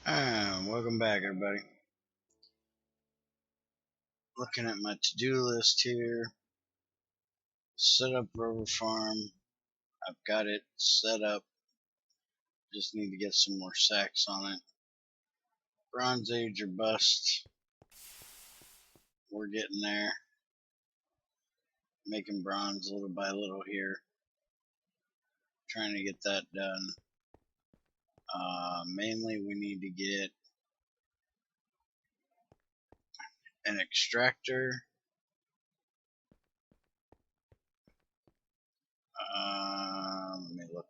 Welcome back, everybody. Looking at my to-do list here. Set up Rover Farm. I've got it set up. Just need to get some more sacks on it. Bronze Age or bust. We're getting there. Making bronze little by little here. Trying to get that done. Mainly we need to get an extractor. Let me look.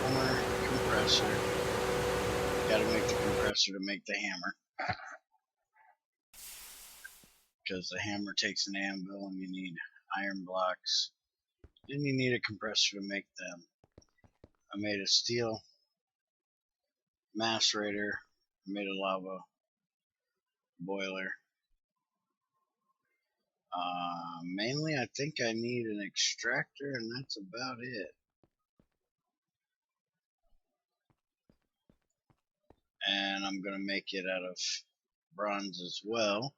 Hammer, compressor. Gotta make the compressor to make the hammer. Because the hammer takes an anvil and you need iron blocks. Then you need a compressor to make them. I made a steel macerator. I made a lava boiler. Mainly I think I need an extractor and that's about it. And I'm going to make it out of bronze as well.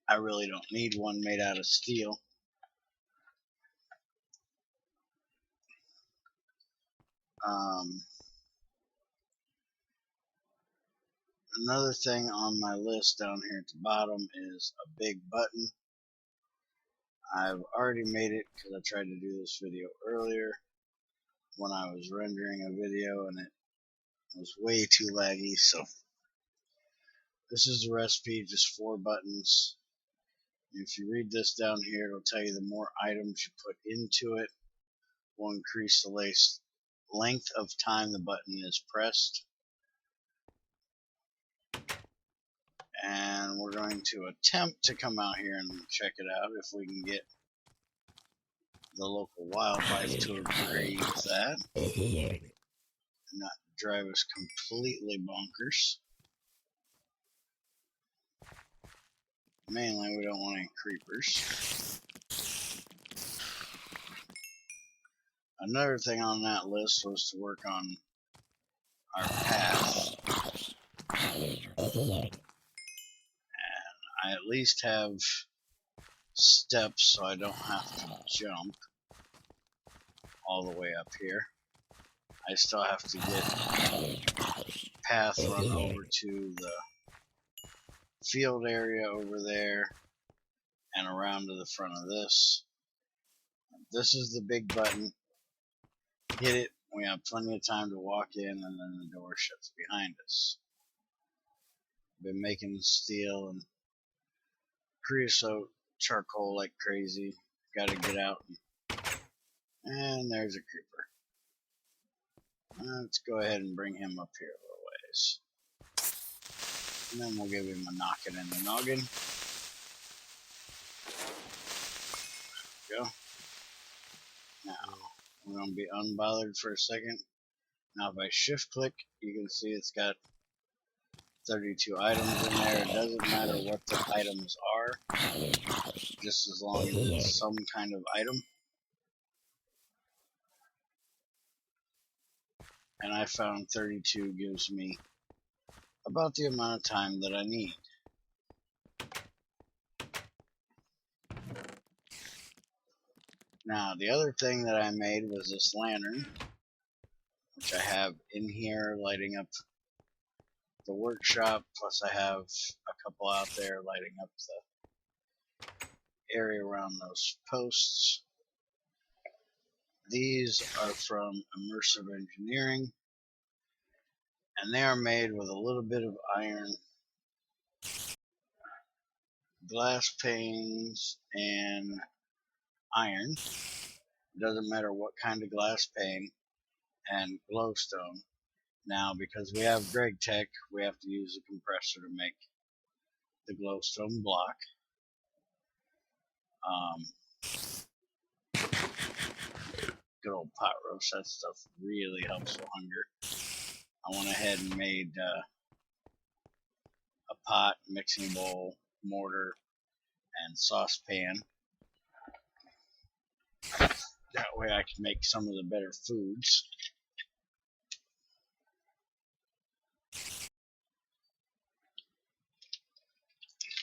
I really don't need one made out of steel. Another thing on my list down here at the bottom is a big button. I've already made it because I tried to do this video earlier when I was rendering a video and it was way too laggy. So this is the recipe, just 4 buttons. If you read this down here, it'll tell you the more items you put into it will increase the length of time the button is pressed. And we're going to attempt to come out here and check it out if we can get the local wildlife to agree with that and not drive us completely bonkers. Mainly we don't want any creepers. Another thing on that list was to work on our path. And I at least have steps so I don't have to jump all the way up here. I still have to get path run over to the field area over there and around to the front of this. This is the big button. Hit it. We have plenty of time to walk in and then the door shuts behind us. Been making steel and creosote charcoal like crazy. Gotta get out. And there's a creeper. Let's go ahead and bring him up here a little ways. And then we'll give him a knocking in the noggin. There we go. Now, we're going to be unbothered for a second. Now if I shift click, you can see it's got 32 items in there. It doesn't matter what the items are, just as long as it's some kind of item. And I found 32 gives me about the amount of time that I need. Now the other thing that I made was this lantern, which I have in here lighting up the workshop, plus I have a couple out there lighting up the area around those posts. These are from Immersive Engineering, and they are made with a little bit of iron, glass panes, and iron. It doesn't matter what kind of glass pane, and glowstone. Now, because we have Gregtech, we have to use a compressor to make the glowstone block. Good old pot roast, that stuff really helps with hunger. I went ahead and made a pot, mixing bowl, mortar, and saucepan. way I can make some of the better foods.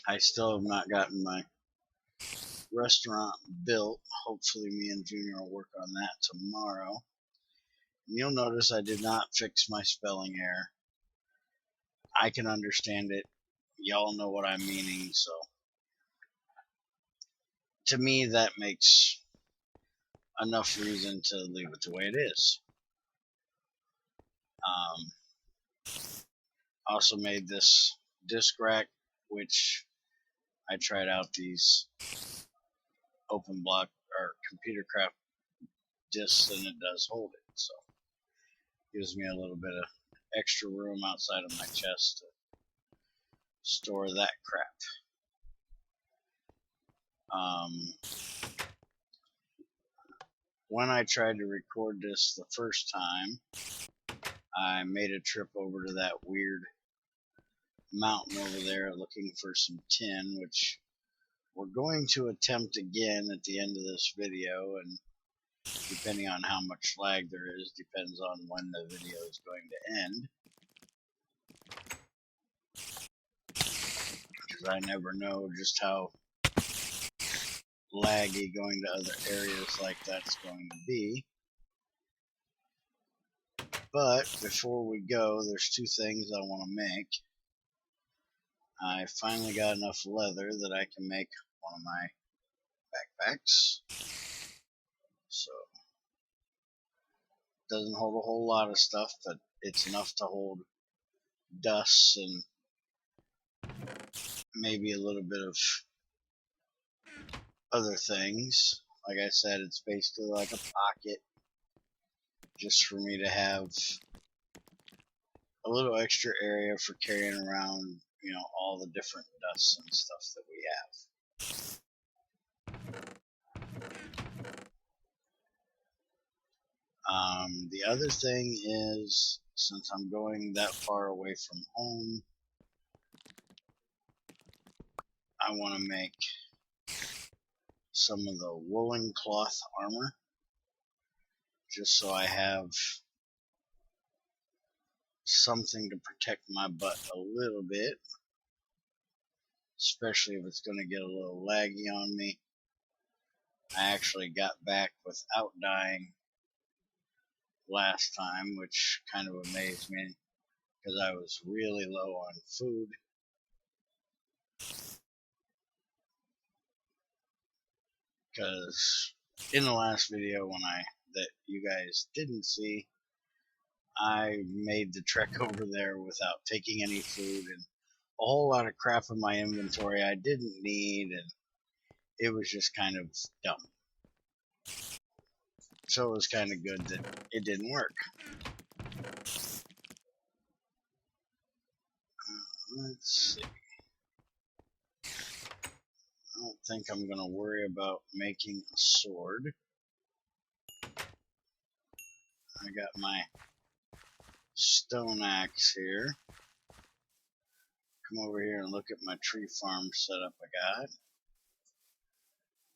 I still have not gotten my restaurant built. Hopefully me and Junior will work on that tomorrow. And you'll notice I did not fix my spelling error. I can understand it. Y'all know what I'm meaning, so to me that makes enough reason to leave it the way it is. Also made this disc rack, which I tried out these open block or computer craft discs, and it does hold it, so gives me a little bit of extra room outside of my chest to store that crap. When I tried to record this the first time, I made a trip over to that weird mountain over there looking for some tin, which we're going to attempt again at the end of this video, and depending on how much lag there is, depends on when the video is going to end. Because I never know just how laggy going to other areas like that's going to be. But before we go, there's two things I want to make. I finally got enough leather that I can make one of my backpacks. So, doesn't hold a whole lot of stuff, but it's enough to hold dust and maybe a little bit of other things. Like I said, it's basically like a pocket just for me to have a little extra area for carrying around, you know, all the different dusts and stuff that we have. The other thing is, since I'm going that far away from home, I want to make some of the woolen cloth armor, just so I have something to protect my butt a little bit, especially if it's going to get a little laggy on me. I actually got back without dying last time, which kind of amazed me because I was really low on food. Because in the last video that you guys didn't see, I made the trek over there without taking any food and a whole lot of crap in my inventory I didn't need, and it was just kind of dumb. So it was kind of good that it didn't work. Let's see. I don't think I'm going to worry about making a sword. I got my stone axe here. Come over here and look at my tree farm setup I got.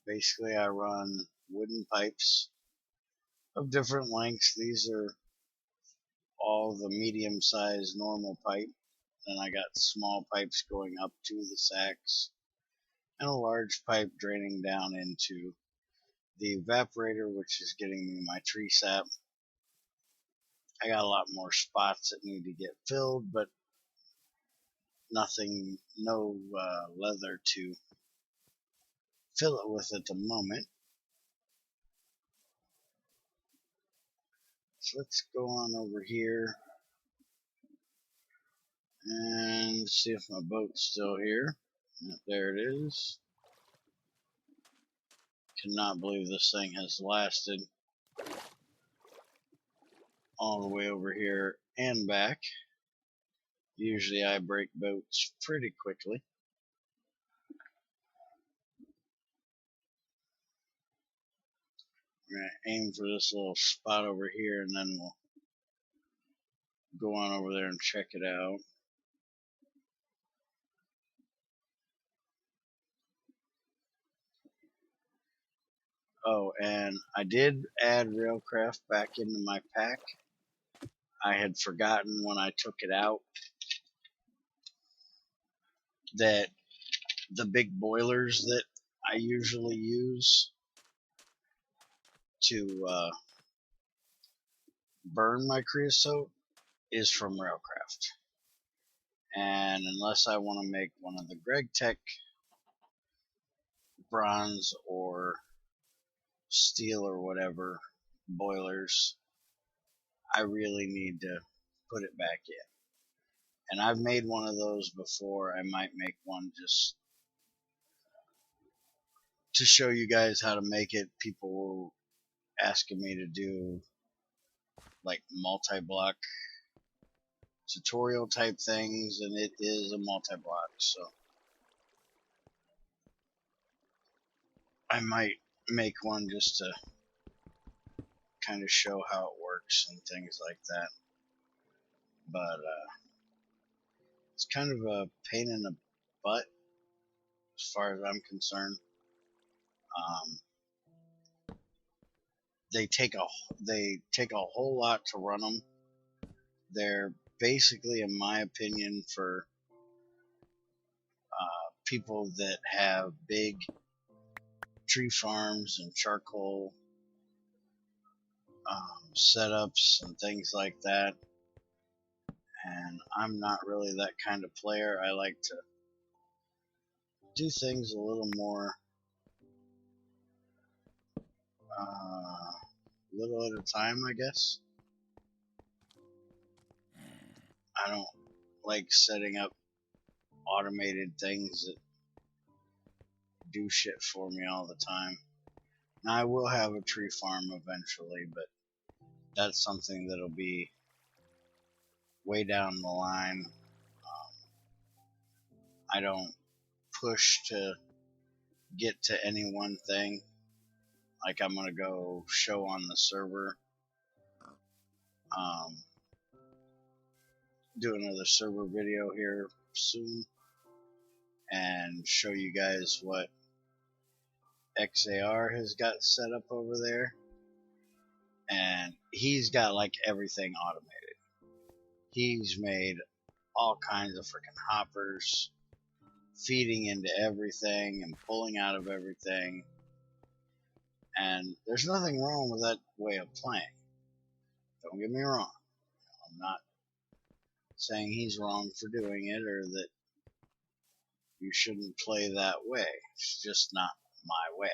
Basically, I run wooden pipes of different lengths. These are all the medium-sized normal pipe. Then I got small pipes going up to the sacks, and a large pipe draining down into the evaporator, which is getting me my tree sap. I got a lot more spots that need to get filled, but no leather to fill it with at the moment. So let's go on over here and see if my boat's still here. There it is. Cannot believe this thing has lasted all the way over here and back. Usually I break boats pretty quickly. We're going to aim for this little spot over here, and then we'll go on over there and check it out. Oh, and I did add Railcraft back into my pack. I had forgotten when I took it out that the big boilers that I usually use to burn my creosote is from Railcraft. And unless I want to make one of the Gregtech bronze or steel or whatever boilers, I really need to put it back in. And I've made one of those before. I might make one just to show you guys how to make it. People were asking me to do like multi-block tutorial type things, and it is a multi-block, so I might make one just to kind of show how it works and things like that. But it's kind of a pain in the butt as far as I'm concerned. They take a whole lot to run them. They're basically, in my opinion, for people that have big tree farms and charcoal setups and things like that. And I'm not really that kind of player. I like to do things a little more, little at a time, I guess. I don't like setting up automated things that do shit for me all the time. Now, I will have a tree farm eventually, but that's something that'll be way down the line. I don't push to get to any one thing. Like, I'm gonna go show on the server, do another server video here soon, and show you guys what XAR has got set up over there. And he's got like everything automated. He's made all kinds of freaking hoppers, feeding into everything and pulling out of everything. And there's nothing wrong with that way of playing. Don't get me wrong. I'm not saying he's wrong for doing it or that you shouldn't play that way. It's just not my way.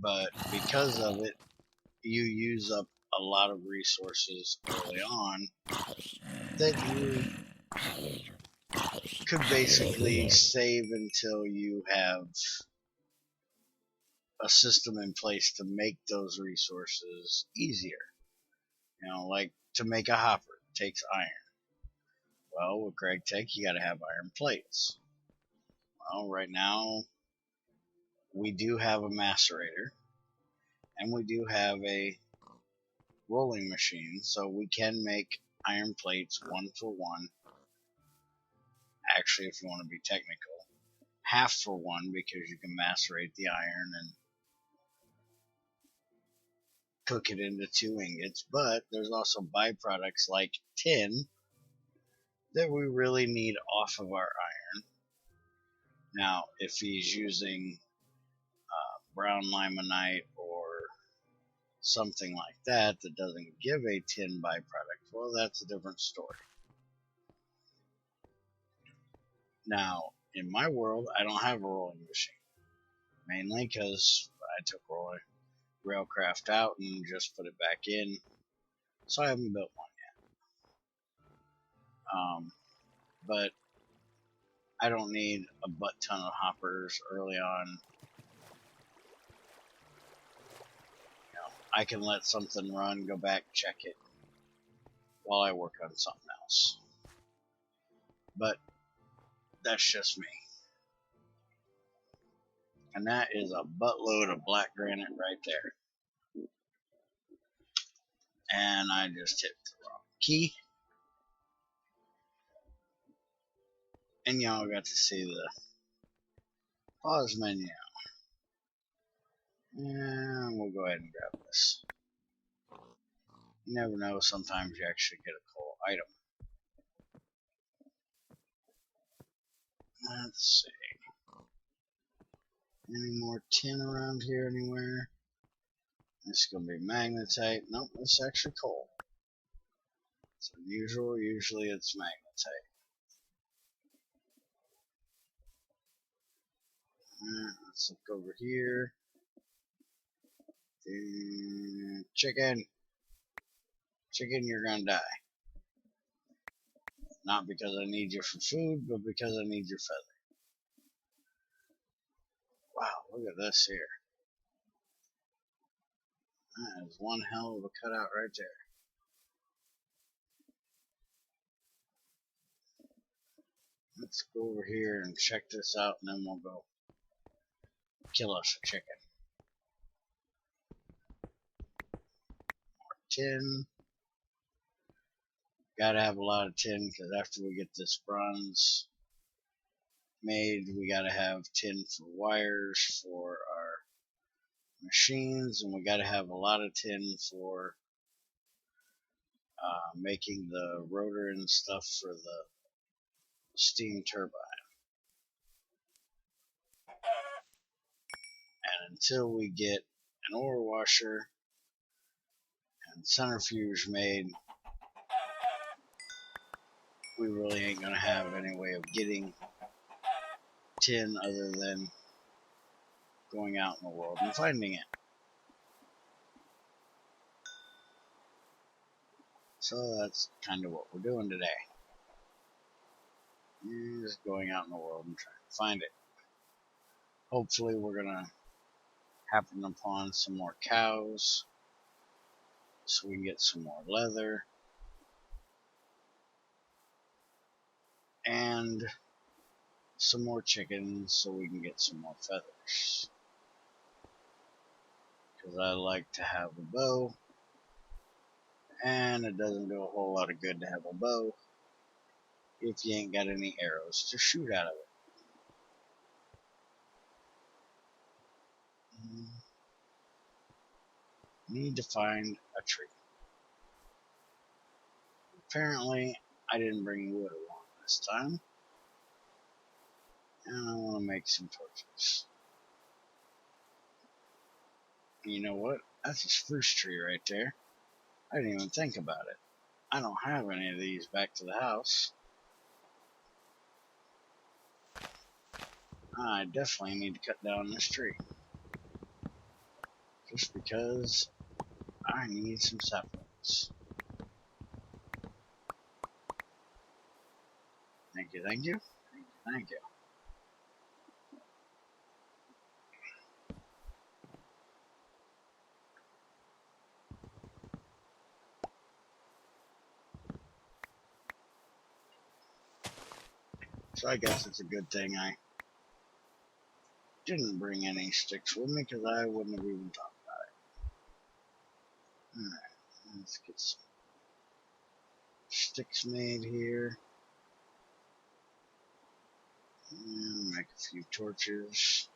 But because of it, you use up a lot of resources early on that you could basically save until you have a system in place to make those resources easier. You know, like to make a hopper takes iron. Well, with Gregtech, you got to have iron plates. Well, right now we do have a macerator and we do have a rolling machine, so we can make iron plates 1-for-1. Actually, if you want to be technical, 1/2-for-1, because you can macerate the iron and cook it into 2 ingots. But there's also byproducts like tin that we really need off of our iron. Now, if he's using brown limonite or something like that that doesn't give a tin byproduct, well, that's a different story. Now, in my world, I don't have a rolling machine, mainly because I took Railcraft out and just put it back in, so I haven't built one yet. But I don't need a butt ton of hoppers early on. You know, I can let something run, go back, check it, while I work on something else. But that's just me. And that is a buttload of black granite right there. And I just hit the wrong key. And y'all got to see the pause menu. And we'll go ahead and grab this. You never know, sometimes you actually get a cool item. Let's see. Any more tin around here anywhere? It's going to be magnetite. Nope, it's actually coal. It's unusual. Usually it's magnetite. Let's look over here. Chicken. Chicken, you're going to die. Not because I need you for food, but because I need your feather. Wow, look at this here. That is one hell of a cutout right there. Let's go over here and check this out, and then we'll go kill us a chicken. More tin. Gotta have a lot of tin, because after we get this bronze made, we gotta have tin for wires for our machines, and we gotta have a lot of tin for making the rotor and stuff for the steam turbine. And until we get an ore washer and centrifuge made, we really ain't gonna have any way of getting tin other than going out in the world and finding it. So that's kind of what we're doing today. Just going out in the world and trying to find it. Hopefully we're gonna happen upon some more cows so we can get some more leather and some more chickens so we can get some more feathers, because I like to have a bow, and it doesn't do a whole lot of good to have a bow if you ain't got any arrows to shoot out of it. Need to find a tree. Apparently I didn't bring wood along this time, and I want to make some torches. You know what? That's a spruce tree right there. I didn't even think about it. I don't have any of these back to the house. I definitely need to cut down this tree. Just because I need some saplings. Thank you, thank you, thank you. So I guess it's a good thing I didn't bring any sticks with me, because I wouldn't have even thought about it. Alright, let's get some sticks made here. And make a few torches.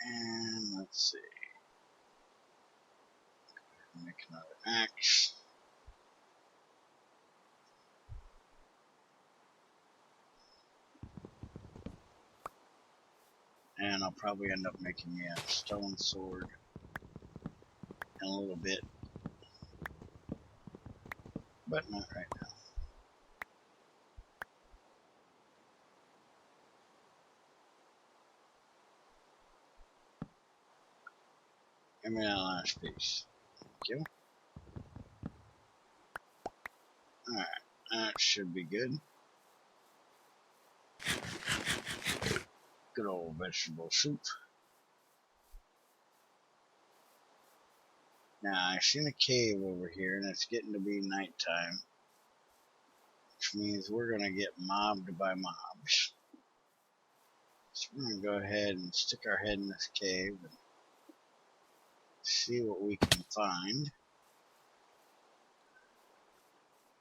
And let's see. Make another axe. And I'll probably end up making me a stone sword in a little bit. But not right now. Give me that last piece. Thank you. Alright, that should be good. Good old vegetable soup. Now, I've seen a cave over here, and it's getting to be nighttime, which means we're going to get mobbed by mobs. So we're going to go ahead and stick our head in this cave and See what we can find.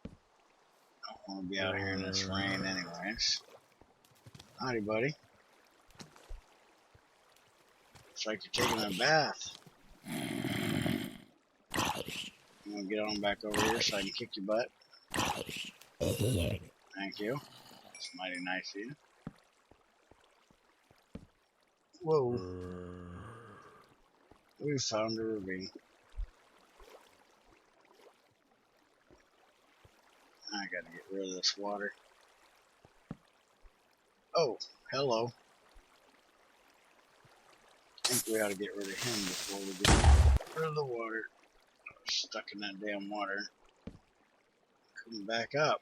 Don't want to be out here in this rain anyways. Howdy, buddy. Looks like you're taking a bath. You want to get on back over here so I can kick your butt? Thank you. That's mighty nice of you. Whoa. We found a ravine. I gotta get rid of this water. Oh, hello. I think we ought to get rid of him before we get rid of the water. I was stuck in that damn water. Couldn't back up.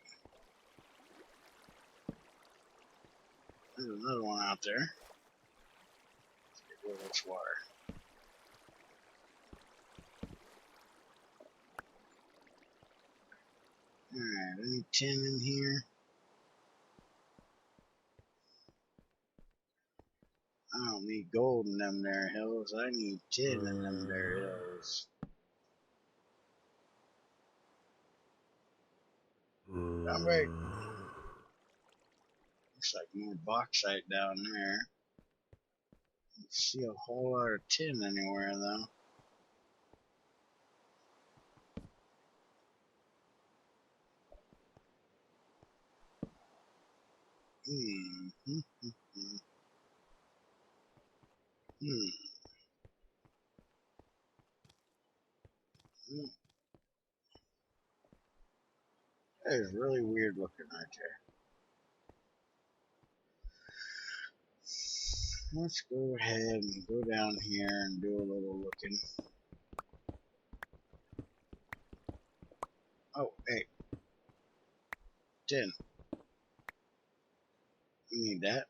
There's another one out there. Let's get rid of this water. Alright, any tin in here? I don't need gold in them there hills. I need tin in them there hills. Come back. Looks like more bauxite down there. Don't see a whole lot of tin anywhere though. That is really weird looking right there. Let's go ahead and go down here and do a little looking. Oh, hey. Tin. We need that.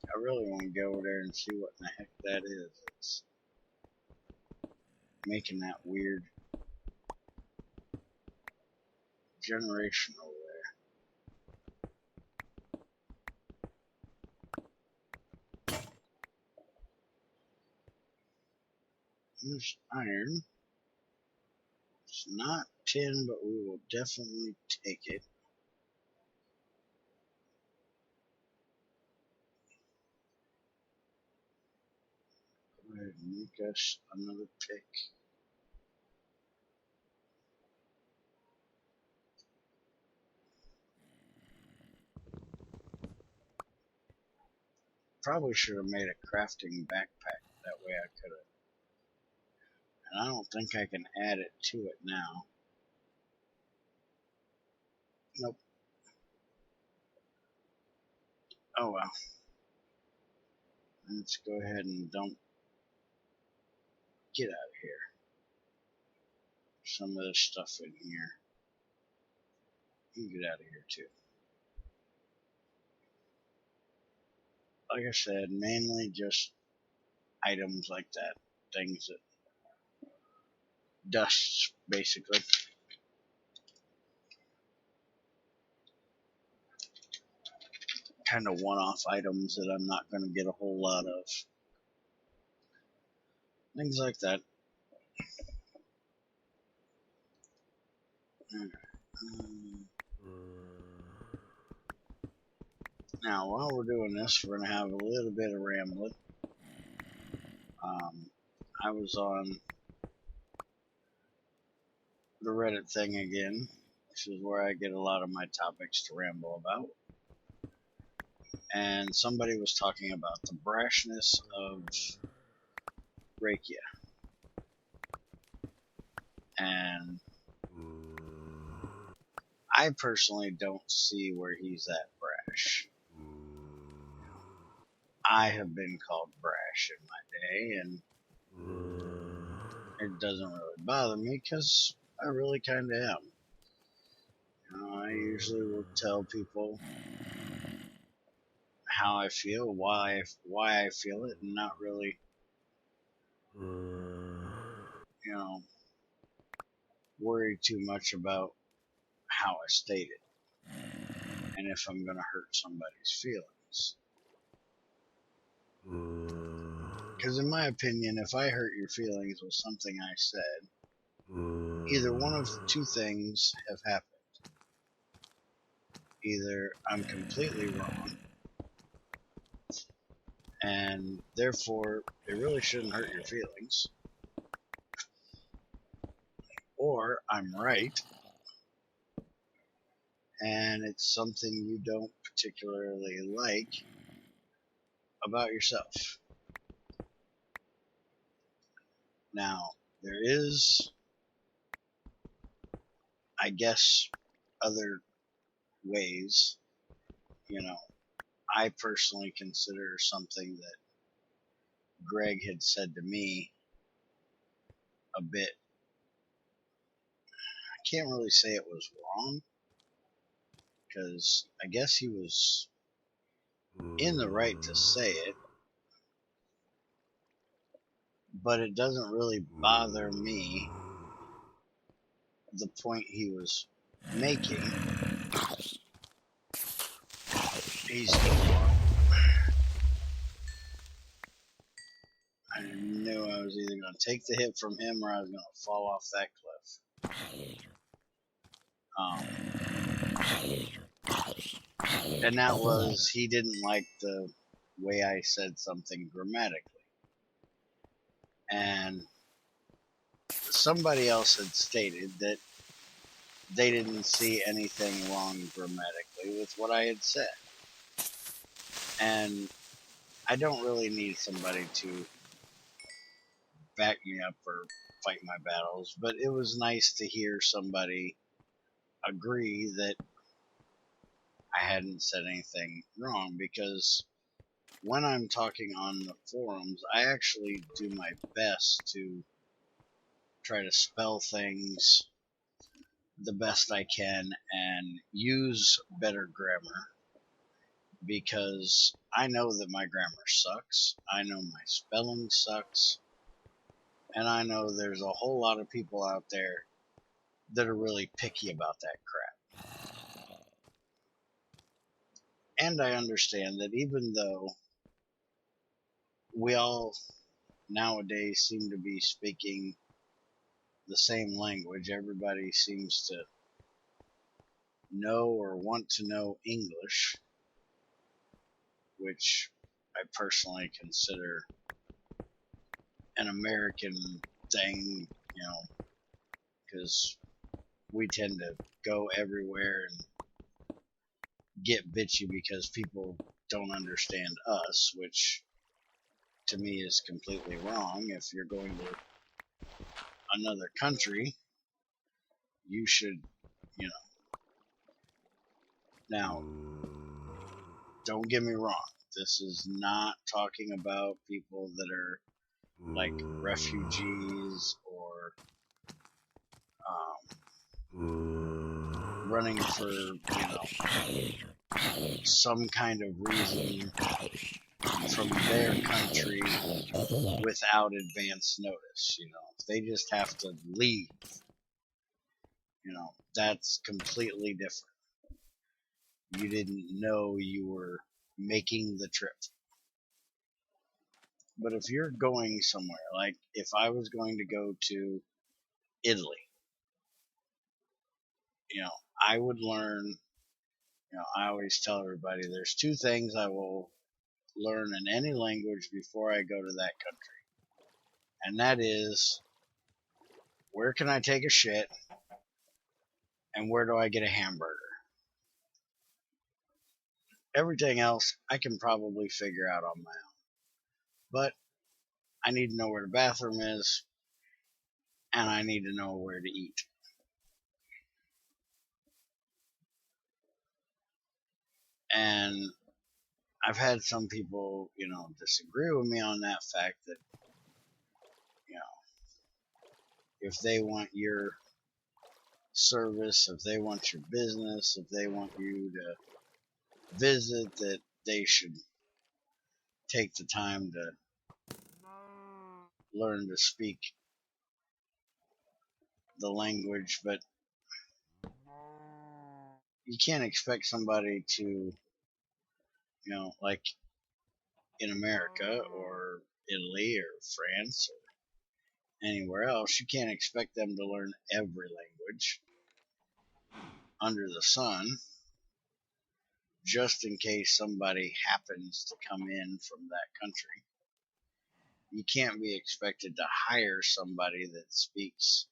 I really want to go over there and see what in the heck that is. It's making that weird generation over there. There's iron. It's not tin, but we will definitely take it. Go ahead and make us another pick. Probably should have made a crafting backpack. That way I could have. And I don't think I can add it to it now. Nope. Oh well. Let's go ahead and dump. Get out of here. Some of this stuff in here. You can get out of here too. Like I said, mainly just items like that. Things that. Dusts, basically. Kind of one-off items that I'm not going to get a whole lot of. Things like that. Now, while we're doing this, we're going to have a little bit of rambling. I was on the Reddit thing again. This is where I get a lot of my topics to ramble about. And somebody was talking about the brashness of Rakia. And I personally don't see where he's that brash. I have been called brash in my day, and it doesn't really bother me because I really kind of am. You know, I usually will tell people how I feel, why I feel it, and not really, you know, worry too much about how I state it and if I'm going to hurt somebody's feelings. Because in my opinion, if I hurt your feelings with something I said, either one of two things have happened. Either I'm completely wrong, and therefore it really shouldn't hurt your feelings, or I'm right, and it's something you don't particularly like about yourself. Now, there is, I guess, other ways. I personally consider something that Greg had said to me a bit, I can't really say it was wrong, because I guess he was in the right to say it, but it doesn't really bother me, the point he was making. He's too far. I knew I was either going to take the hit from him or I was going to fall off that cliff. And that was, he didn't like the way I said something grammatically. And somebody else had stated that they didn't see anything wrong grammatically with what I had said. And I don't really need somebody to back me up or fight my battles, but it was nice to hear somebody agree that I hadn't said anything wrong, because when I'm talking on the forums, I actually do my best to try to spell things the best I can and use better grammar, because I know that my grammar sucks, I know my spelling sucks, and I know there's a whole lot of people out there that are really picky about that crap. And I understand that even though we all nowadays seem to be speaking the same language, everybody seems to know or want to know English, which I personally consider an American thing, because we tend to go everywhere and get bitchy because people don't understand us, which to me is completely wrong. If you're going to another country, you should, now, don't get me wrong, this is not talking about people that are like refugees or running for, some kind of reason from their country without advance notice. If they just have to leave, that's completely different. You didn't know you were making the trip. But if you're going somewhere, like if I was going to go to Italy, I would learn, I always tell everybody there's two things I will learn in any language before I go to that country. And that is, where can I take a shit and where do I get a hamburger? Everything else I can probably figure out on my own. But I need to know where the bathroom is, and I need to know where to eat. And I've had some people, disagree with me on that fact that, if they want your service, if they want your business, if they want you to visit, that they should take the time to learn to speak the language, but you can't expect somebody to, like in America or Italy or France or anywhere else, you can't expect them to learn every language under the sun just in case somebody happens to come in from that country. You can't be expected to hire somebody that speaks,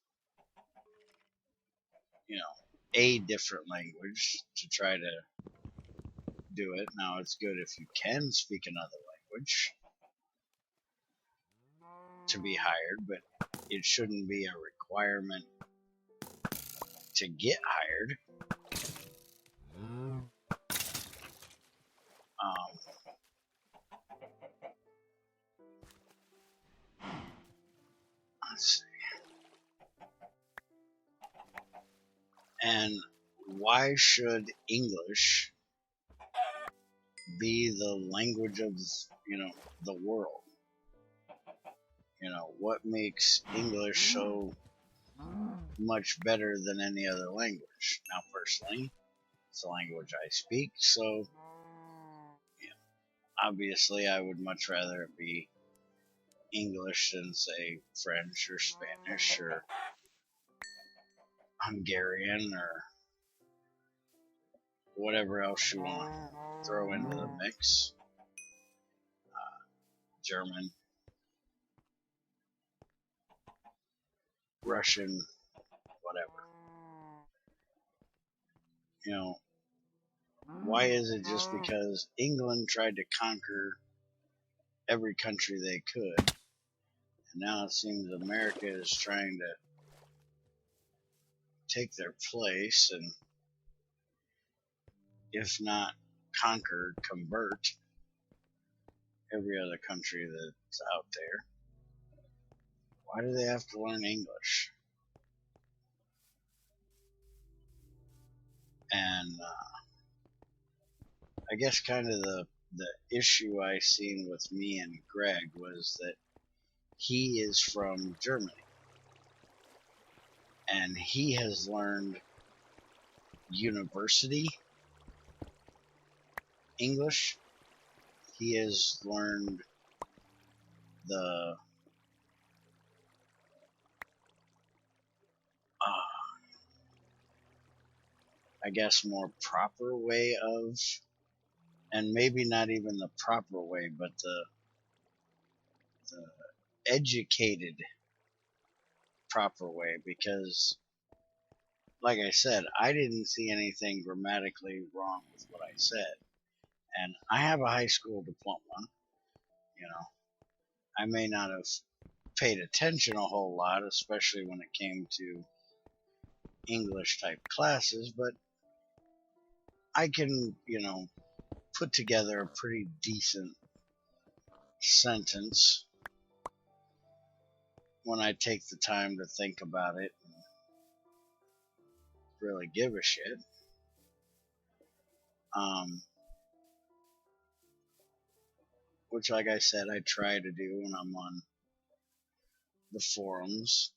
a different language to try to do it. Now, it's good if you can speak another language to be hired, but it shouldn't be a requirement to get hired. Let's see. And why should English be the language of, the world? What makes English so much better than any other language? Now, personally, it's the language I speak, so obviously I would much rather it be English than, say, French or Spanish or Hungarian or whatever else you want to throw into the mix. German, Russian, whatever. Why is it just because England tried to conquer every country they could, and now it seems America is trying to take their place and, if not conquer, convert every other country that's out there? Why do they have to learn English? And I guess kind of the issue I seen with me and Greg was that he is from Germany, and he has learned university English. He has learned the I guess more proper way of, and maybe not even the proper way, but the educated proper way, because like I said, I didn't see anything grammatically wrong with what I said. And I have a high school diploma. I may not have paid attention a whole lot, especially when it came to English type classes, but I can, put together a pretty decent sentence when I take the time to think about it and really give a shit. Which, like I said, I try to do when I'm on the forums,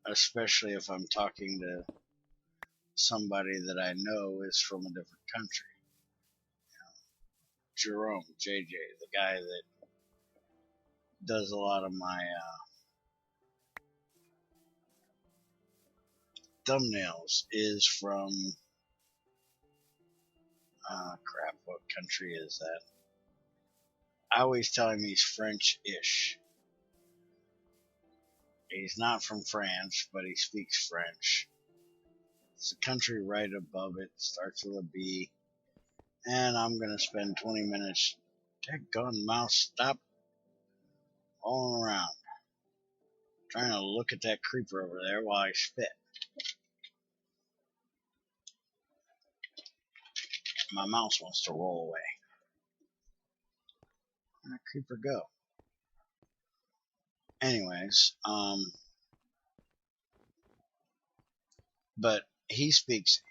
especially if I'm talking to somebody that I know is from a different country. Jerome, JJ, the guy that does a lot of my thumbnails, is from crap, what country is that? I always tell him he's French-ish. He's not from France, but he speaks French. It's a country right above it, starts with a B. And I'm going to spend 20 minutes, gun mouse, stop all around, trying to look at that creeper over there while I spit. My mouse wants to roll away. Where'd that creeper go? Anyways, but he speaks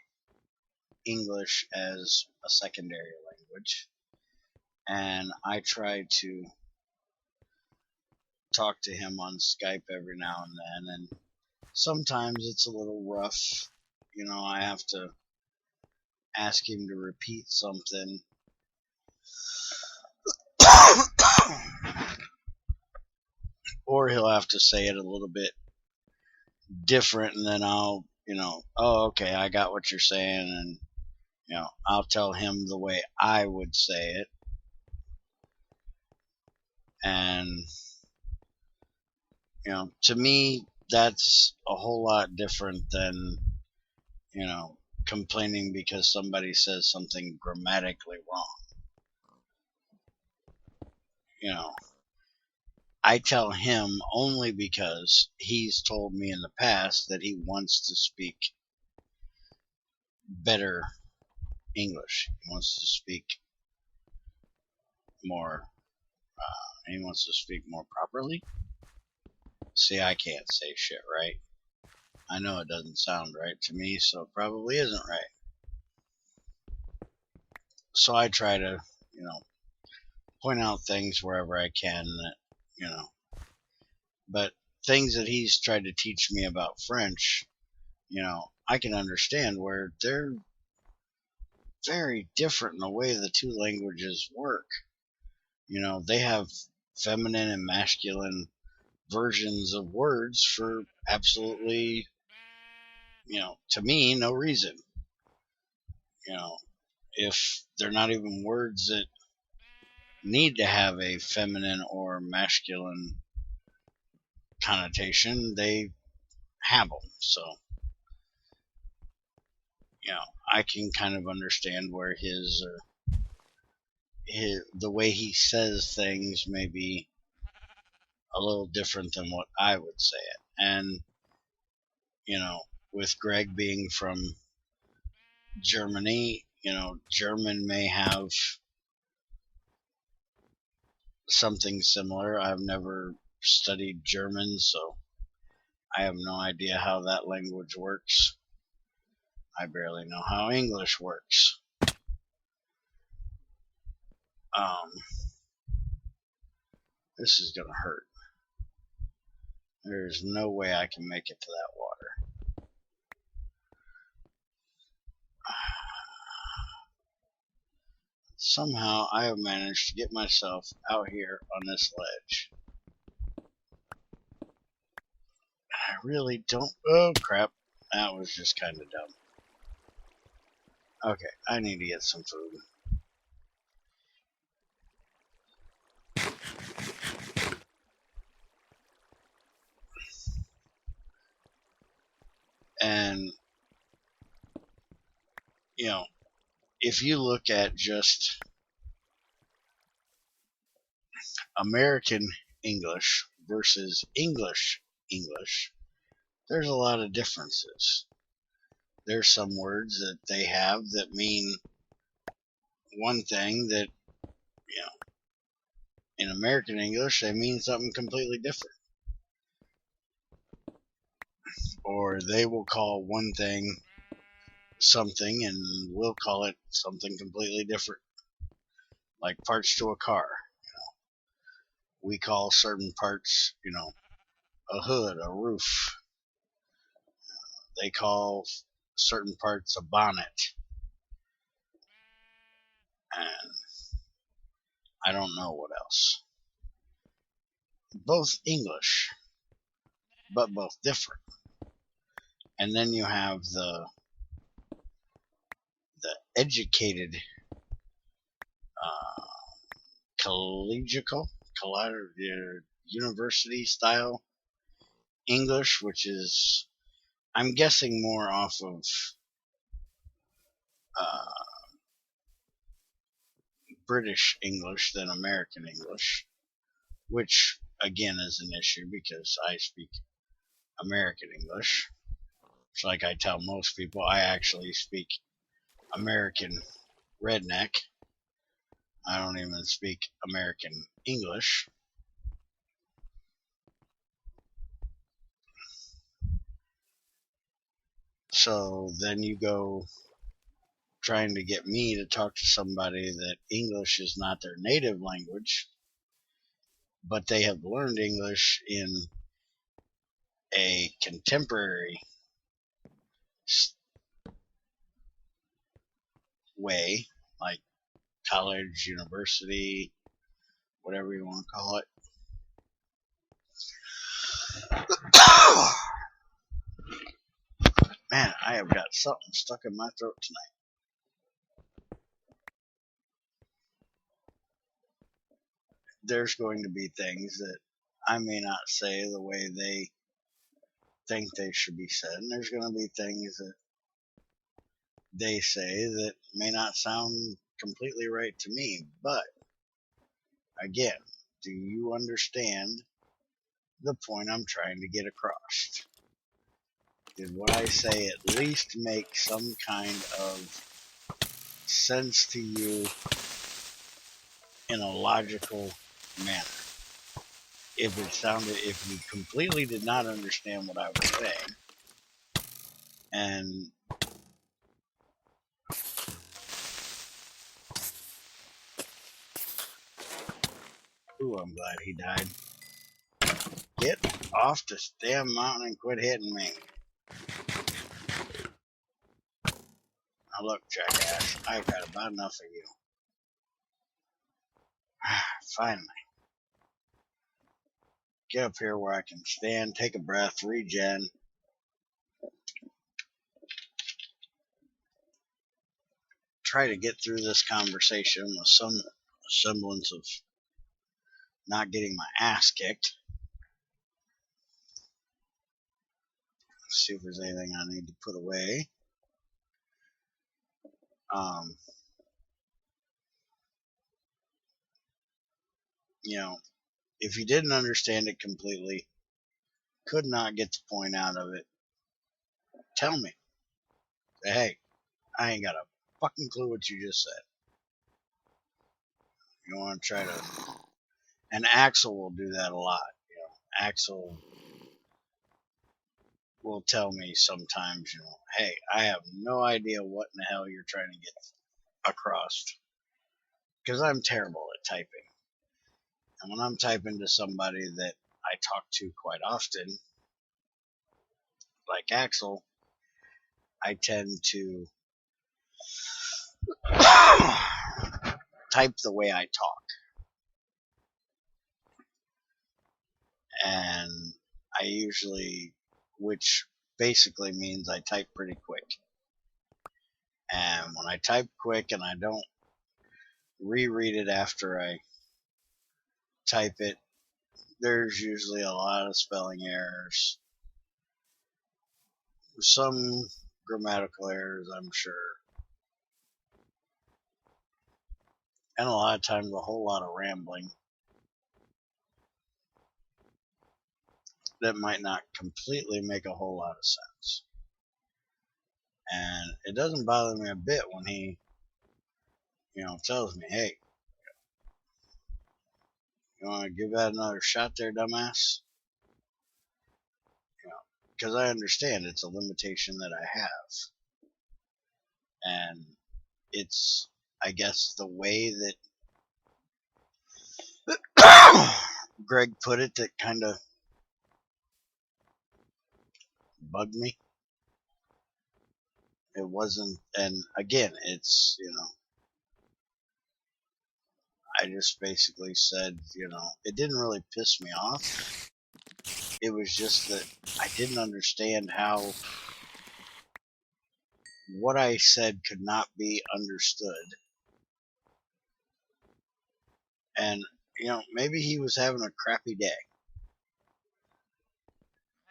English as a secondary language, and I try to talk to him on Skype every now and then, and sometimes it's a little rough. I have to ask him to repeat something. Or he'll have to say it a little bit different, and then I'll, oh, okay, I got what you're saying, and, I'll tell him the way I would say it. And, to me, that's a whole lot different than, complaining because somebody says something grammatically wrong. I tell him only because he's told me in the past that he wants to speak better English. He wants to speak more. He wants to speak more properly. See, I can't say shit right. I know it doesn't sound right to me, so it probably isn't right. So I try to, point out things wherever I can that, but things that he's tried to teach me about French, I can understand where they're very different in the way the two languages work. They have feminine and masculine versions of words for absolutely, to me, no reason. If they're not even words that need to have a feminine or masculine connotation, they have them. So, I can kind of understand where the way he says things may be a little different than what I would say it. And, with Greg being from Germany, German may have something similar. I've never studied German, so I have no idea how that language works. I barely know how English works. This is gonna hurt. There's no way I can make it to that water. Somehow I have managed to get myself out here on this ledge. I really don't... Oh, crap. That was just kind of dumb. Okay, I need to get some food. And, if you look at just American English versus English, there's a lot of differences. There's some words that they have that mean one thing that, in American English, they mean something completely different. Or they will call one thing something and we'll call it something completely different. Like parts to a car. We call certain parts, a hood, a roof. They call certain parts a bonnet. And I don't know what else. Both English, but both different. And then you have the educated collegial university style English, which is, I'm guessing, more off of British English than American English, which again is an issue because I speak American English. It's like I tell most people, I actually speak American redneck. I don't even speak American English. So then you go trying to get me to talk to somebody that English is not their native language. but they have learned English in a contemporary way, like college, university, whatever you want to call it. Man, I have got something stuck in my throat tonight. There's going to be things that I may not say the way they think they should be said, and there's going to be things that they say that may not sound completely right to me. But again, do you understand the point I'm trying to get across? Did what I say at least make some kind of sense to you in a logical manner? If you completely did not understand what I was saying, and ooh, I'm glad he died. Get off this damn mountain and quit hitting me. Now look, jackass, I've had about enough of you. Finally. Get up here where I can stand, take a breath, regen. Try to get through this conversation with some semblance of not getting my ass kicked. See if there's anything I need to put away. If you didn't understand it completely, could not get the point out of it, tell me. Say, hey, I ain't got a fucking clue what you just said. You want to try to... And Axel will do that a lot. Axel will tell me sometimes, hey, I have no idea what in the hell you're trying to get across. Because I'm terrible at typing. And when I'm typing to somebody that I talk to quite often, like Axel, I tend to type the way I talk. And I usually, which basically means I type pretty quick. And when I type quick and I don't reread it after I type it, there's usually a lot of spelling errors. Some grammatical errors, I'm sure. And a lot of times a whole lot of rambling that might not completely make a whole lot of sense. And it doesn't bother me a bit when he, tells me, hey, you want to give that another shot there, dumbass? Because I understand it's a limitation that I have. And it's, I guess, the way that Greg put it that kind of bugged me. It wasn't, and again, it's, I just basically said, it didn't really piss me off. It was just that I didn't understand how what I said could not be understood. And, maybe he was having a crappy day.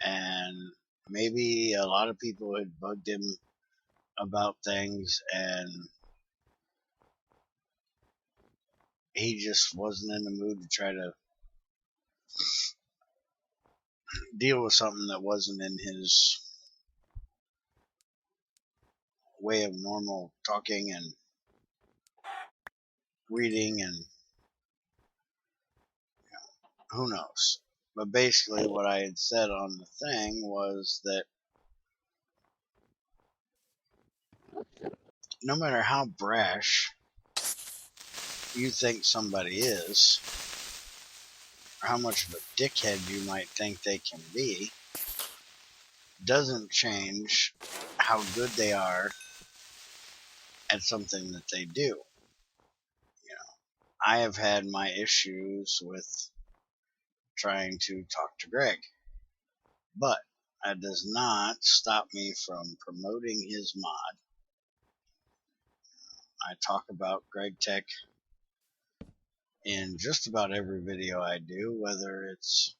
And maybe a lot of people had bugged him about things, and he just wasn't in the mood to try to deal with something that wasn't in his way of normal talking and reading, and who knows. But basically what I had said on the thing was that no matter how brash you think somebody is, or how much of a dickhead you might think they can be, doesn't change how good they are at something that they do. You know, I have had my issues with trying to talk to Greg, but that does not stop me from promoting his mod. I talk about Gregtech in just about every video I do, whether it's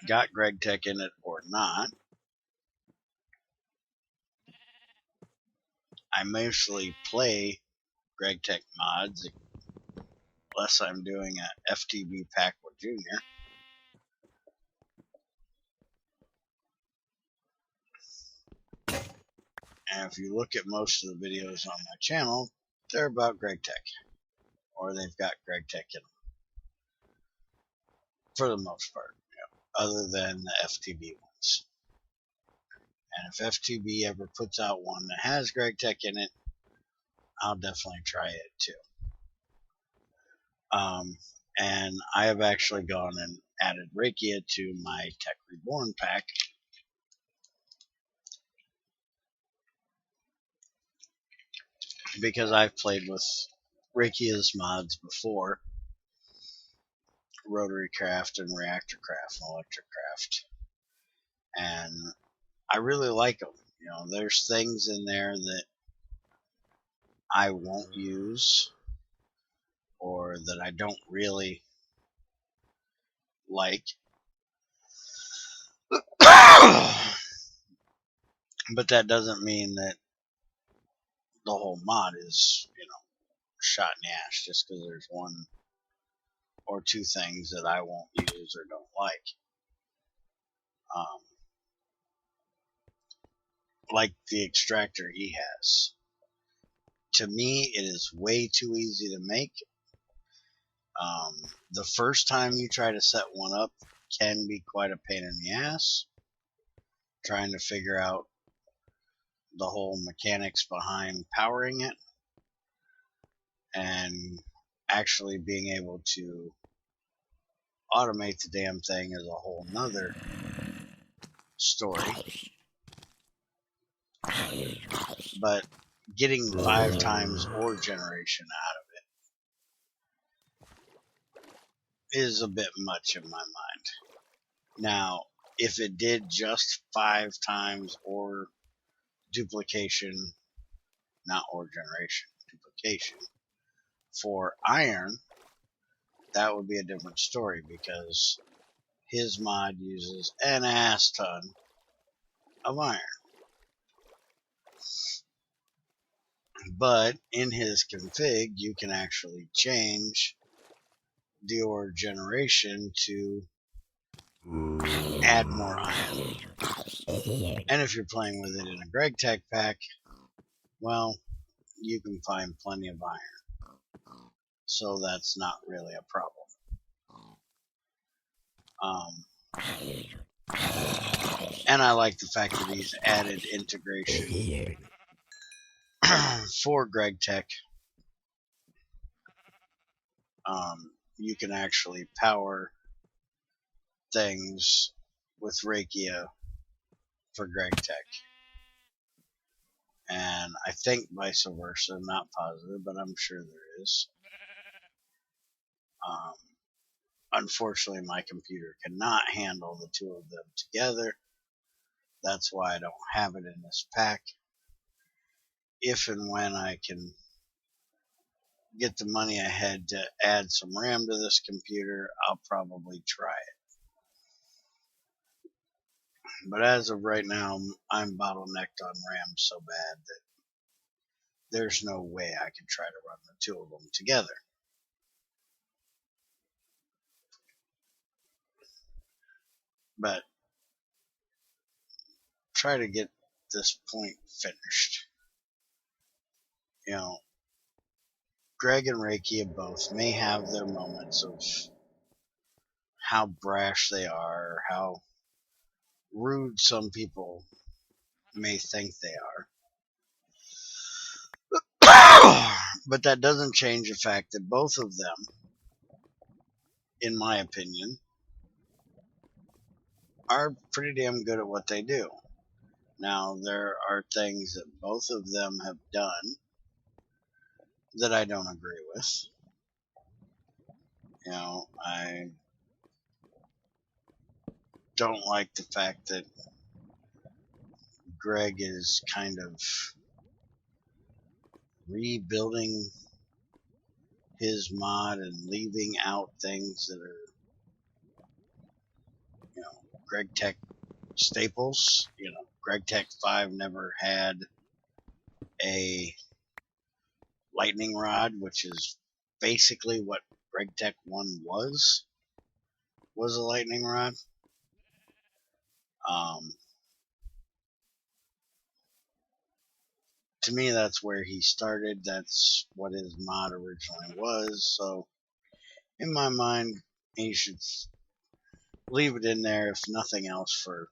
got Gregtech in it or not. I mostly play Gregtech mods unless I'm doing an FTB pack with Junior. And if you look at most of the videos on my channel, they're about Gregtech, or they've got Gregtech in them for the most part, other than the FTB ones. And if FTB ever puts out one that has Gregtech in it, I'll definitely try it too. And I have actually gone and added Rakia to my Tech Reborn pack because I've played with Rakia's mods before, Rotary Craft and Reactor Craft and Electric Craft, and I really like them. You know, there's things in there that I won't use or that I don't really like. But that doesn't mean that the whole mod is, shot in the ass just because there's one or two things that I won't use or don't like. Like the extractor he has. To me, it is way too easy to make. The first time you try to set one up can be quite a pain in the ass, trying to figure out the whole mechanics behind powering it and actually being able to automate the damn thing is a whole nother story. But getting 5 times ore generation out of it is a bit much in my mind. Now, if it did just 5 times ore duplication, not ore generation, duplication, for iron, that would be a different story because his mod uses an ass ton of iron. But in his config, you can actually change the ore generation to add more iron. And if you're playing with it in a Gregtech pack, well, you can find plenty of iron. So that's not really a problem. And I like the fact that he's added integration for Gregtech. You can actually power things with Rakia for Gregtech. And I think vice versa, I'm not positive, but I'm sure there is. Unfortunately, my computer cannot handle the two of them together. That's why I don't have it in this pack. If and when I can get the money ahead to add some RAM to this computer, I'll probably try it. But as of right now, I'm bottlenecked on RAM so bad that there's no way I could try to run the two of them together. But try to get this point finished. Greg and Rakia both may have their moments of how brash they are, how rude some people may think they are. But that doesn't change the fact that both of them, in my opinion, are pretty damn good at what they do. Now, there are things that both of them have done that I don't agree with. I don't like the fact that Greg is kind of rebuilding his mod and leaving out things that are, Gregtech staples. Gregtech 5 never had a lightning rod, which is basically what Gregtech 1 was a lightning rod. To me, that's where he started. That's what his mod originally was. So, in my mind, he should leave it in there, if nothing else, for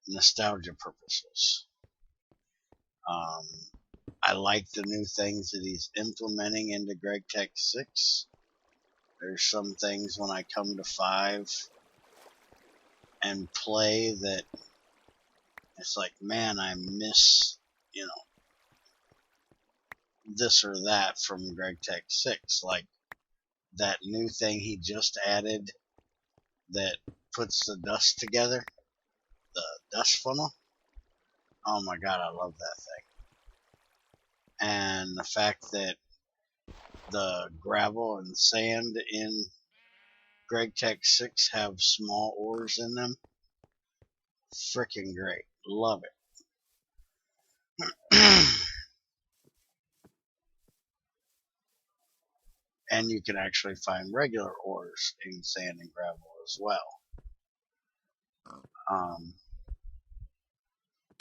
nostalgia purposes. I like the new things that he's implementing into Gregtech 6. There's some things when I come to 5 and play that it's like, man, I miss, this or that from Gregtech 6. Like that new thing he just added that puts the dust together, the dust funnel. Oh my god, I love that thing. And the fact that the gravel and sand in Gregtech 6 have small ores in them, freaking great. Love it. And you can actually find regular ores in sand and gravel as well.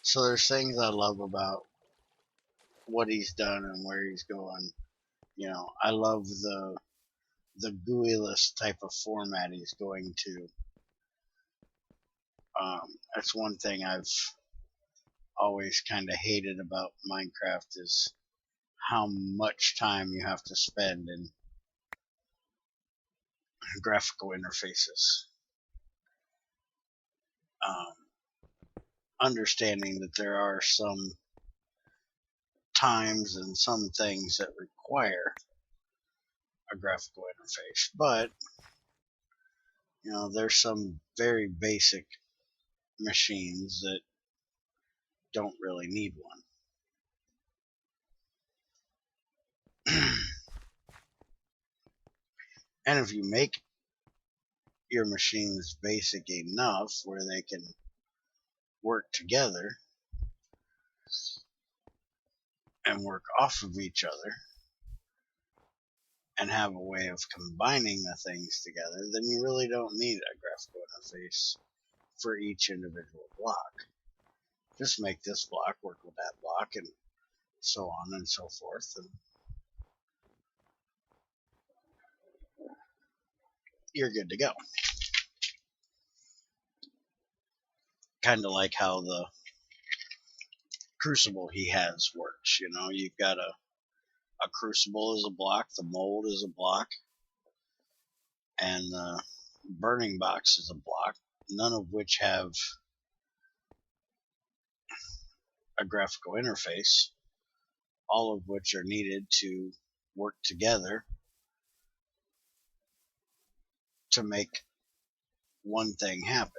So there's things I love about what he's done and where he's going. I love the GUI-less type of format he's going to. That's one thing I've always kind of hated about Minecraft is how much time you have to spend in graphical interfaces. Understanding that there are some times and some things that require a graphical interface, but there's some very basic machines that don't really need one. And if you make your machines basic enough where they can work together and work off of each other and have a way of combining the things together, then you really don't need a graphical interface for each individual block. Just make this block work with that block and so on and so forth, and you're good to go. Kind of like how the crucible he has works. You've got a crucible is a block, the mold is a block, and the burning box is a block, none of which have a graphical interface, all of which are needed to work together to make one thing happen.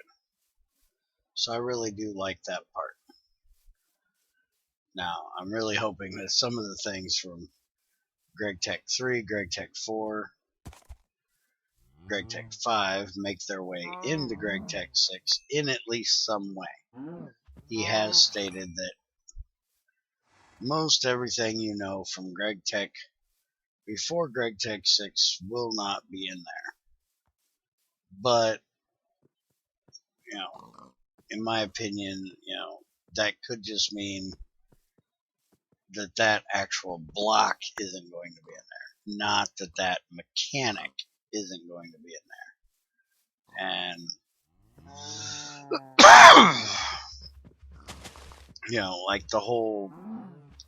So I really do like that part. Now, I'm really hoping that some of the things from Gregtech 3, Gregtech 4, Gregtech 5 make their way into Gregtech 6 in at least some way. He has stated that most everything you know from Gregtech before Gregtech 6 will not be in there. But, in my opinion, that could just mean that actual block isn't going to be in there. Not that mechanic isn't going to be in there. And, like the whole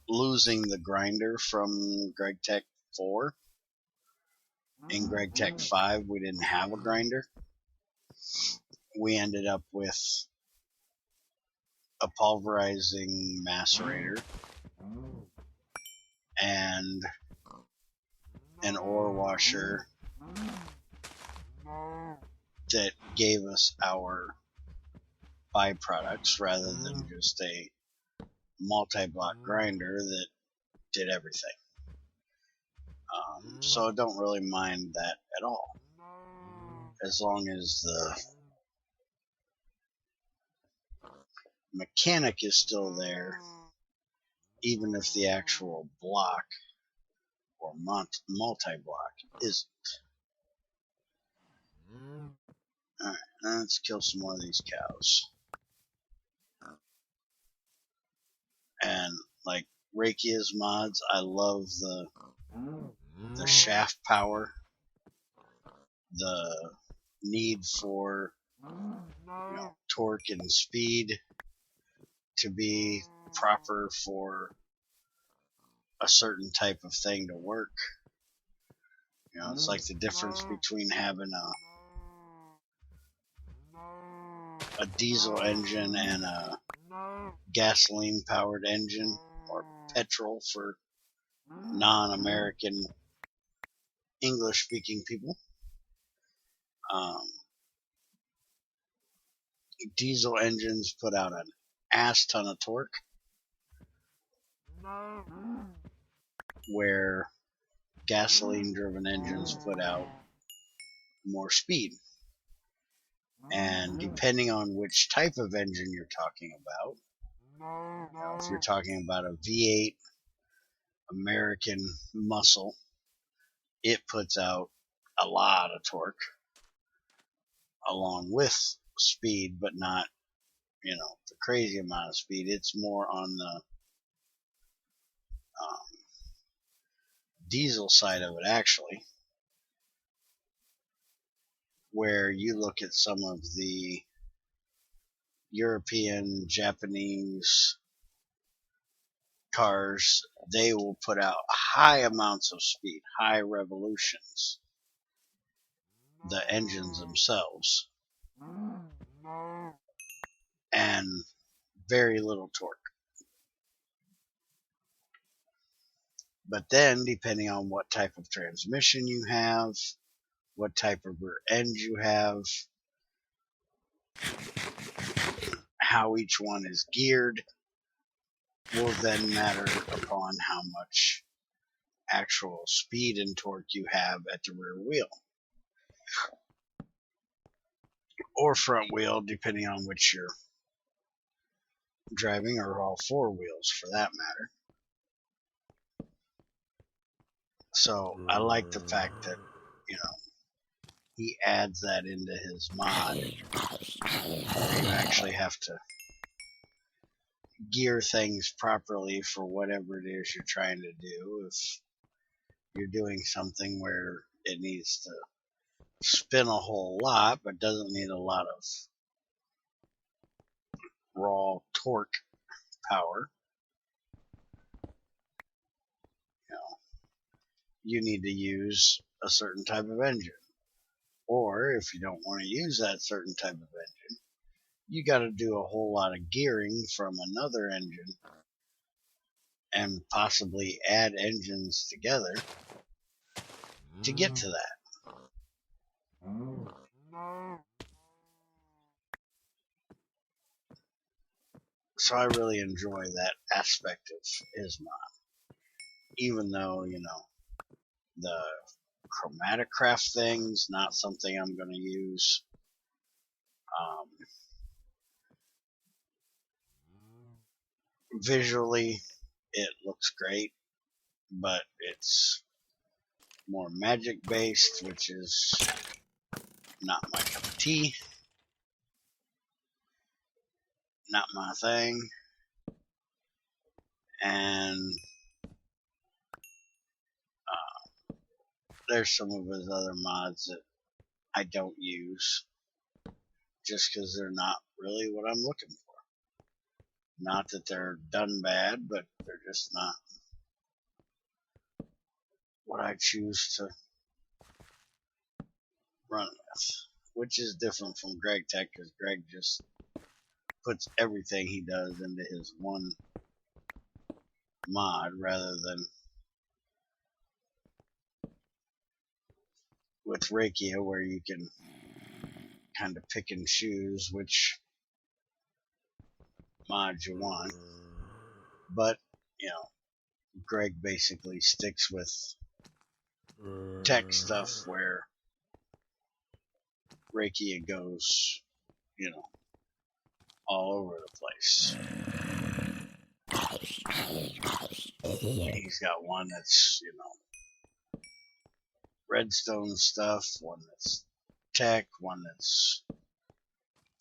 losing the grinder from Gregtech 4. In Gregtech 5, we didn't have a grinder. We ended up with a pulverizing macerator and an ore washer that gave us our byproducts rather than just a multi-block grinder that did everything. So I don't really mind that at all, as long as the mechanic is still there, even if the actual block or multi-block isn't. Alright, let's kill some more of these cows. And like Rakia's mods, I love the shaft power, the need for torque and speed to be proper for a certain type of thing to work. It's like the difference between having a diesel engine and a gasoline powered engine, or petrol for non-American English speaking people. Diesel engines put out an ass ton of torque, where gasoline driven engines put out more speed. And depending on which type of engine you're talking about, if you're talking about a V8 American muscle, it puts out a lot of torque along with speed, but not the crazy amount of speed. It's more on the diesel side of it, actually, where you look at some of the European, Japanese cars, they will put out high amounts of speed, high revolutions, the engines themselves, and very little torque. But then, depending on what type of transmission you have, what type of rear end you have, how each one is geared, will then matter upon how much actual speed and torque you have at the rear wheel. Or front wheel, depending on which you're driving, or all four wheels for that matter. So I like the fact that, he adds that into his mod, where you actually have to gear things properly for whatever it is you're trying to do. If you're doing something where it needs to spin a whole lot, but doesn't need a lot of raw torque power, you need to use a certain type of engine. Or if you don't want to use that certain type of engine, you got to do a whole lot of gearing from another engine and possibly add engines together to get to that. So I really enjoy that aspect of his mod, even though, the chromatic craft thing's not something I'm going to use. Visually, it looks great, but it's more magic based, which is not my cup of tea, not my thing. And there's some of his other mods that I don't use just because they're not really what I'm looking for. Not that they're done bad, but they're just not what I choose to run with. Which is different from Gregtech, because Greg just puts everything he does into his one mod rather than with Rakia, where you can kind of pick and choose which mods you want. But, you know, Greg basically sticks with tech stuff where Rakia goes, you know, all over the place. He's got one that's, you know, redstone stuff, one that's tech, one that's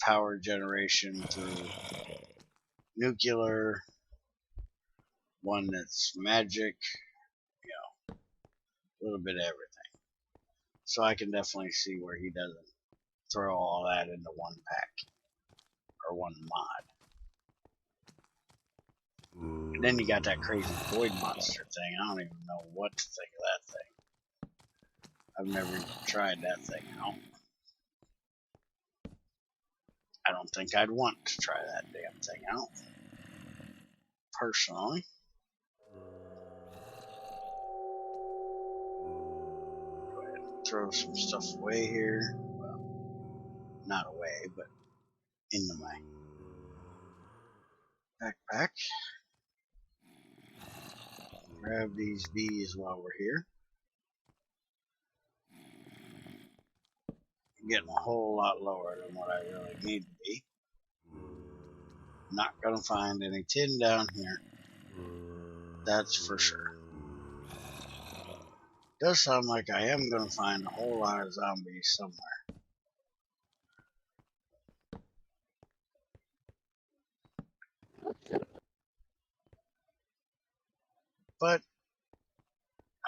power generation through nuclear, one that's magic, you know, a little bit of everything. So I can definitely see where he doesn't throw all that into one pack or one mod. And then you got that crazy void monster thing. I don't even know what to think of that thing. I've never even tried that thing out. I don't think I'd want to try that damn thing out, personally. Go ahead and throw some stuff away here. Well, not away, but into my backpack. Grab these bees while we're here. I'm getting a whole lot lower than what I really need to be. Not gonna find any tin down here. That's for sure. Does sound like I am gonna find a whole lot of zombies somewhere. But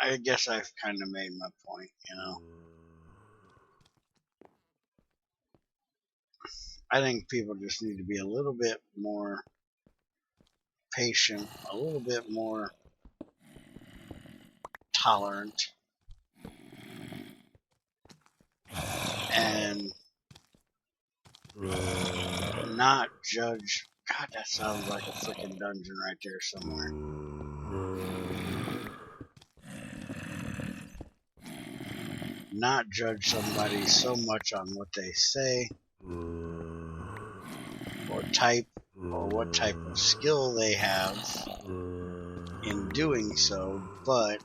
I guess I've kind of made my point, you know. I think people just need to be a little bit more patient, a little bit more tolerant, and not judge. God, that sounds like a freaking dungeon right there somewhere. Not judge somebody so much on what they say, or type, or what type of skill they have in doing so, but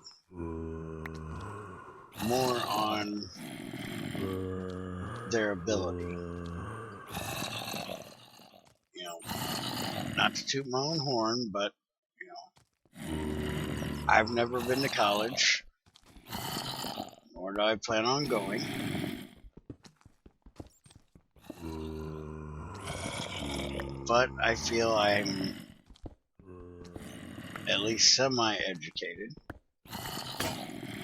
more on their ability. You know, not to toot my own horn, but, you know, I've never been to college, nor do I plan on going. But I feel I'm at least semi-educated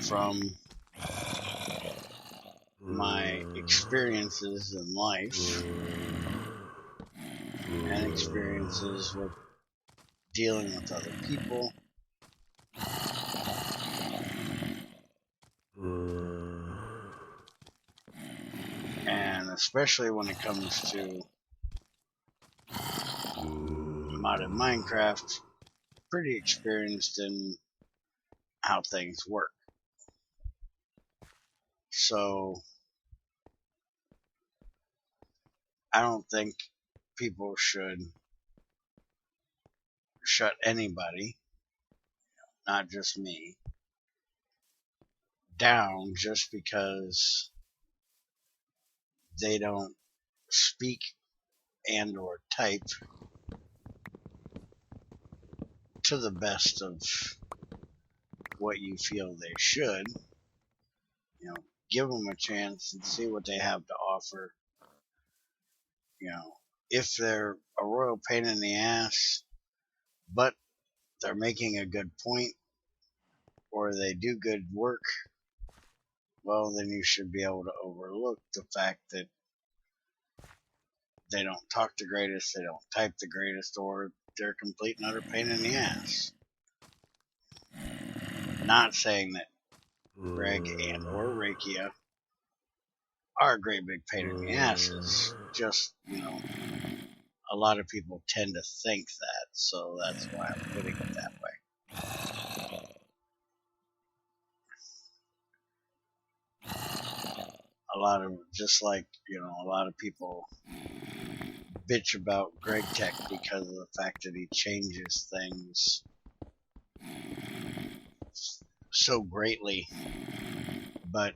from my experiences in life and experiences with dealing with other people. And especially when it comes to modded Minecraft, pretty experienced in how things work. So I don't think people should shut anybody, not just me, down just because they don't speak and or type to the best of what you feel they should. You know, give them a chance and see what they have to offer. You know, if they're a royal pain in the ass, but they're making a good point, or they do good work, well, then you should be able to overlook the fact that they don't talk the greatest, they don't type the greatest, or they're a complete and utter pain in the ass. Not saying that Greg and or Rakia are a great big pain in the asses. Just, a lot of people tend to think that, so that's why I'm putting it that way. A lot of, just like, a lot of people bitch about Gregtech because of the fact that he changes things so greatly, but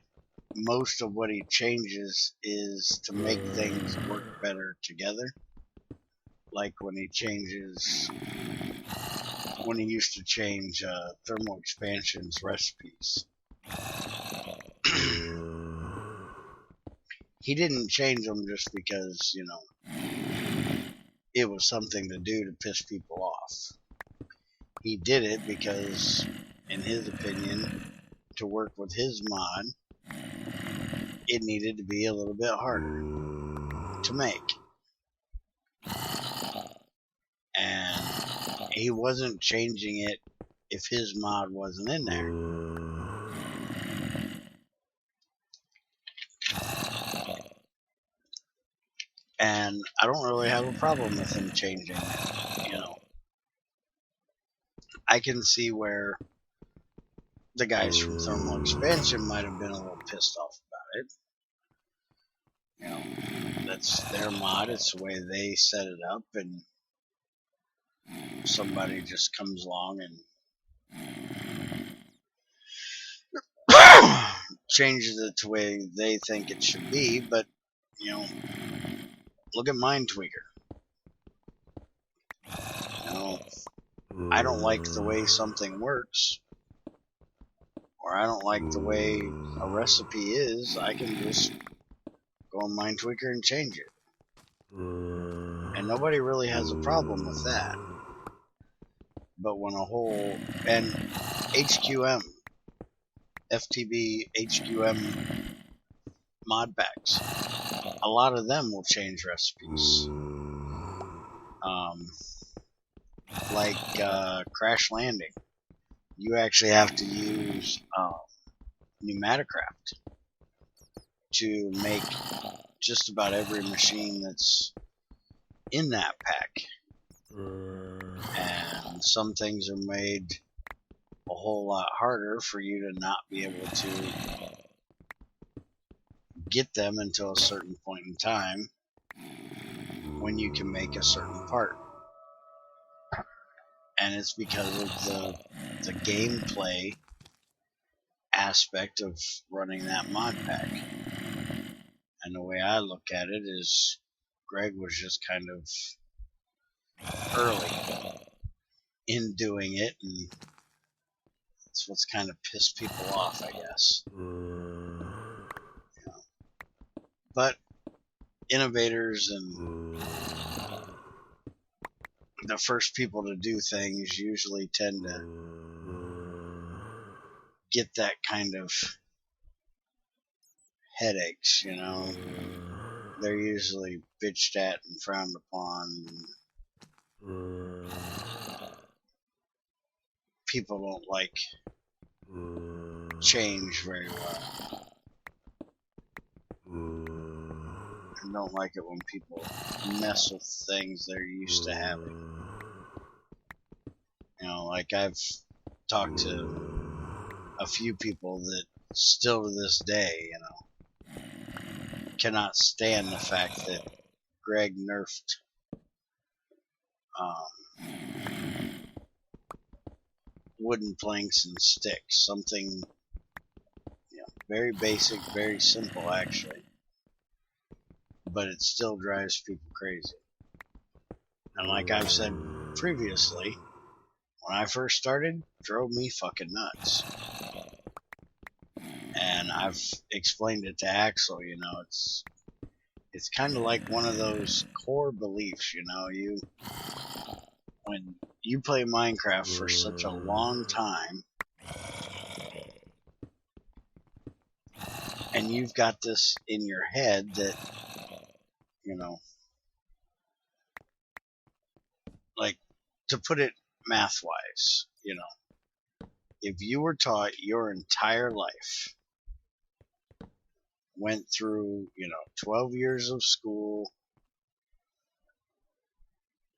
most of what he changes is to make things work better together. Like when he used to change thermal expansion's recipes. He didn't change them just because, it was something to do to piss people off. He did it because, in his opinion, to work with his mod, it needed to be a little bit harder to make. And he wasn't changing it if his mod wasn't in there. And I don't really have a problem with him changing it, I can see where the guys from Thermal Expansion might have been a little pissed off about it. That's their mod, it's the way they set it up, and somebody just comes along and changes it to the way they think it should be. But, look at Mind Tweaker. I don't like the way something works, or I don't like the way a recipe is, I can just go on Mind Tweaker and change it. And nobody really has a problem with that. But when and HQM, FTB, HQM mod packs, a lot of them will change recipes. Like Crash Landing. You actually have to use Pneumaticraft to make just about every machine that's in that pack. And some things are made a whole lot harder for you to not be able to get them until a certain point in time when you can make a certain part. And it's because of the gameplay aspect of running that mod pack. And the way I look at it is Greg was just kind of early in doing it, and that's what's kind of pissed people off, I guess. But innovators and the first people to do things usually tend to get that kind of headaches, They're usually bitched at and frowned upon. People don't like change very well. And don't like it when people mess with things they're used to having. Like I've talked to a few people that still to this day, cannot stand the fact that Greg nerfed wooden planks and sticks. Something, very basic, very simple actually. But it still drives people crazy. And like I've said previously, when I first started, it drove me fucking nuts. And I've explained it to Axel, it's kind of like one of those core beliefs, when you play Minecraft for such a long time, and you've got this in your head that, like, to put it math-wise, if you were taught your entire life, went through, 12 years of school,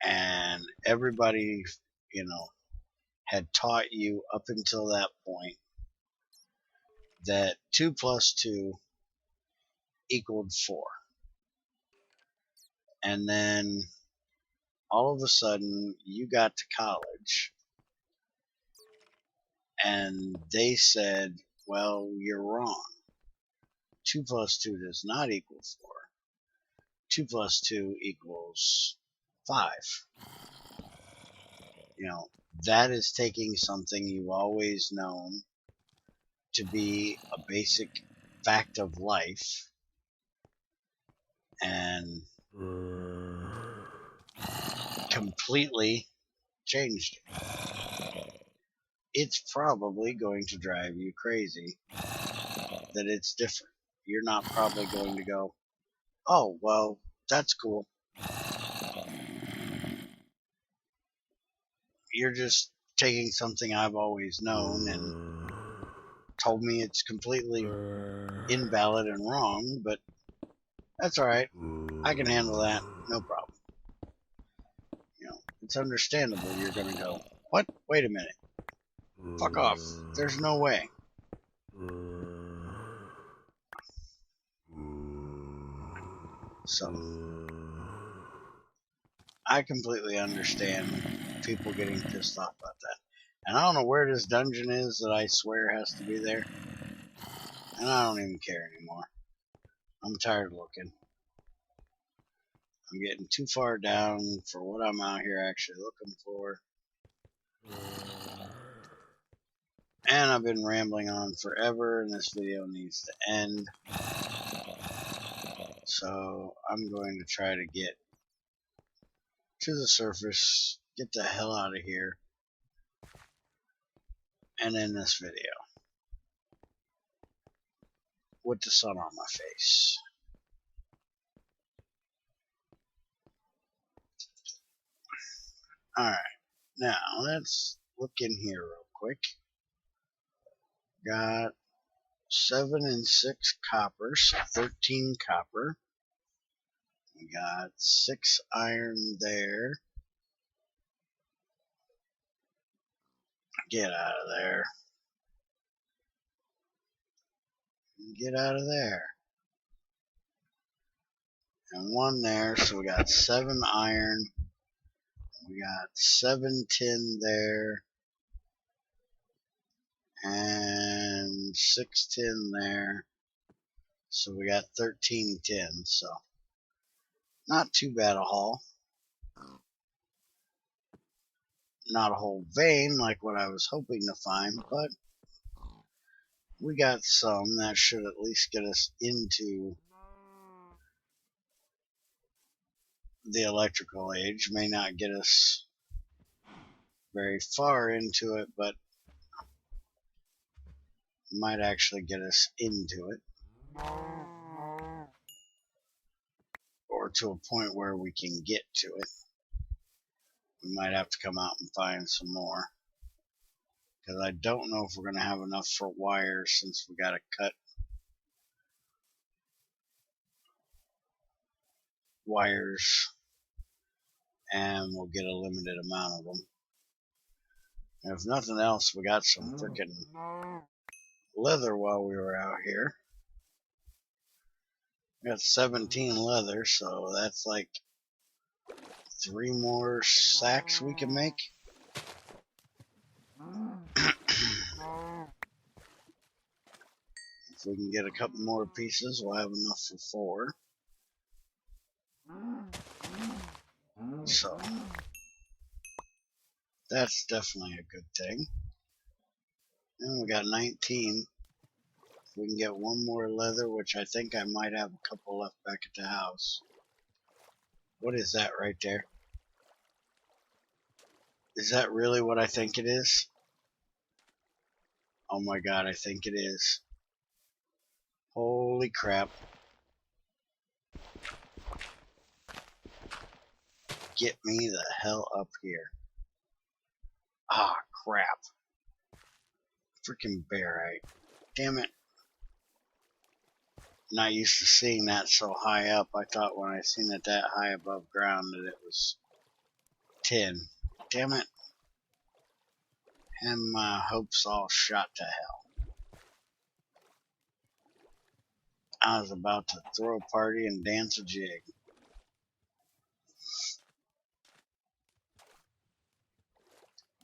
and everybody, had taught you up until that point that 2 plus 2 equaled 4. And then all of a sudden you got to college and they said, well, you're wrong. 2 plus 2 does not equal 4. 2 plus 2 equals 5. That is taking something you've always known to be a basic fact of life and completely changed it. It's probably going to drive you crazy that it's different. You're not probably going to go, oh, well, that's cool. You're just taking something I've always known and told me it's completely invalid and wrong, but that's all right. I can handle that. No problem. It's understandable you're going to go, what? Wait a minute. Fuck off. There's no way. So, I completely understand people getting pissed off about that. And I don't know where this dungeon is that I swear has to be there. And I don't even care anymore. I'm tired of looking. I'm getting too far down for what I'm out here actually looking for. And I've been rambling on forever, and this video needs to end. So I'm going to try to get to the surface, get the hell out of here, and end this video with the sun on my face. Alright, now let's look in here real quick. Got 7 and 6 copper, so 13 copper. We got 6 iron there. Get out of there. Get out of there. And 1 there, so we got 7 iron. We got 7 tin there. And 6 tin there. So we got 13 tin, so not too bad a haul. Not a whole vein like what I was hoping to find, but we got some that should at least get us into the electrical age. May not get us very far into it, but might actually get us into it. Or to a point where we can get to it. We might have to come out and find some more. Because I don't know if we're going to have enough for wires since we got to cut wires. And we'll get a limited amount of them. And if nothing else, we got some freaking leather while we were out here. We got 17 leather, so that's like 3 more sacks we can make. If we can get a couple more pieces, we'll have enough for 4. So, that's definitely a good thing. And we got 19. If we can get 1 more leather, which I think I might have a couple left back at the house. What is that right there? Is that really what I think it is? Oh my god, I think it is. Holy crap. Get me the hell up here. Ah, crap. Freaking barite. Damn it. Not used to seeing that so high up. I thought when I seen it that high above ground that it was tin. Damn it. And my hopes all shot to hell. I was about to throw a party and dance a jig.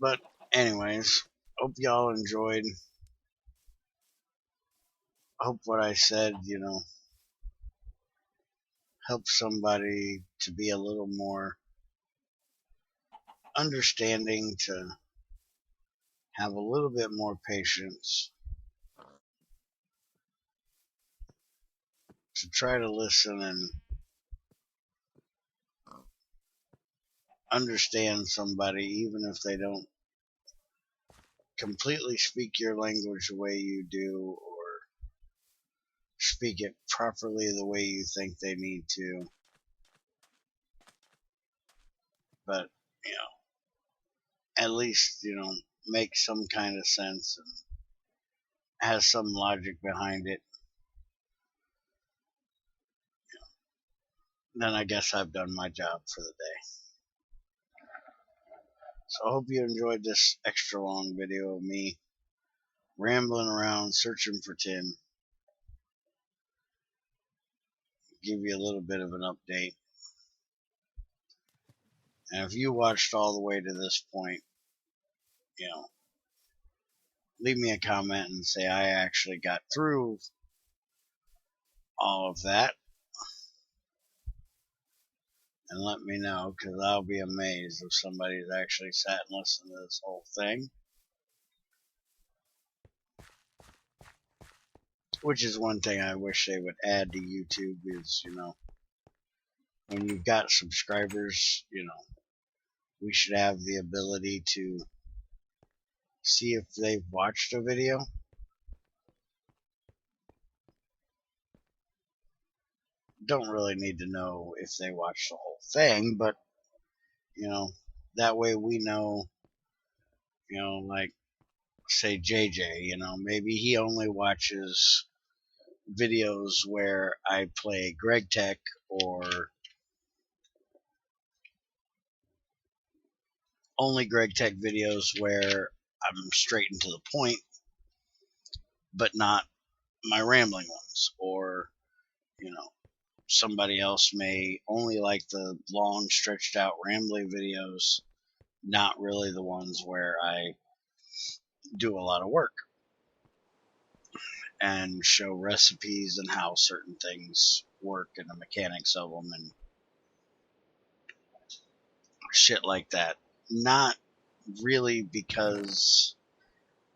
But anyways, hope y'all enjoyed. Hope what I said, help somebody to be a little more understanding, to have a little bit more patience, to try to listen and understand somebody, even if they don't completely speak your language the way you do, or speak it properly the way you think they need to. But, at least, make some kind of sense and has some logic behind it. Then I guess I've done my job for the day. So I hope you enjoyed this extra long video of me rambling around searching for tin. Give you a little bit of an update. And if you watched all the way to this point, leave me a comment and say I actually got through all of that. And let me know, because I'll be amazed if somebody's actually sat and listened to this whole thing. Which is one thing I wish they would add to YouTube is, when you've got subscribers, we should have the ability to see if they've watched a video. Don't really need to know if they watched the whole thing, but, that way we know, like, say JJ, maybe he only watches videos where I play Gregtech, or only Gregtech videos where I'm straight and to the point, but not my rambling ones. Or, somebody else may only like the long, stretched out, rambling videos, not really the ones where I do a lot of work and show recipes and how certain things work and the mechanics of them and shit like that. Not really because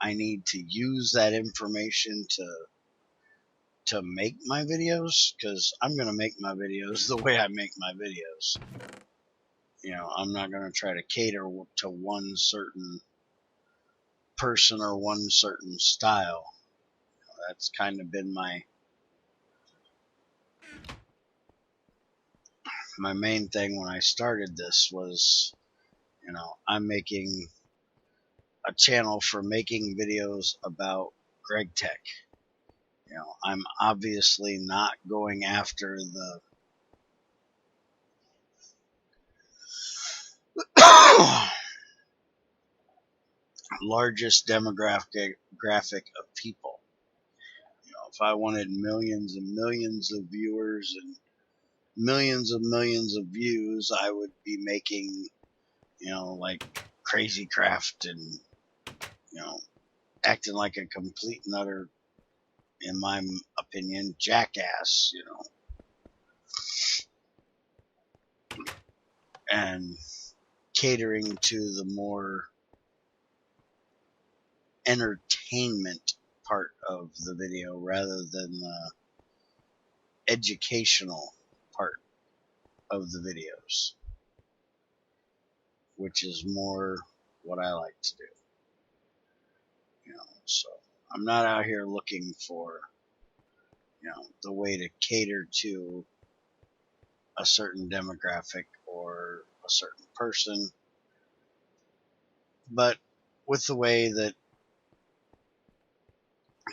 I need to use that information to make my videos, because I'm going to make my videos the way I make my videos. I'm not going to try to cater to one certain person or one certain style. That's kind of been my main thing when I started this was, I'm making a channel for making videos about Gregtech. I'm obviously not going after the largest demographic of people. If I wanted millions and millions of viewers and millions of views, I would be making, like Crazy Craft and, acting like a complete and utter, in my opinion, jackass, and catering to the more entertainment part of the video rather than the educational part of the videos, which is more what I like to do. So I'm not out here looking for, the way to cater to a certain demographic or a certain person. But with the way that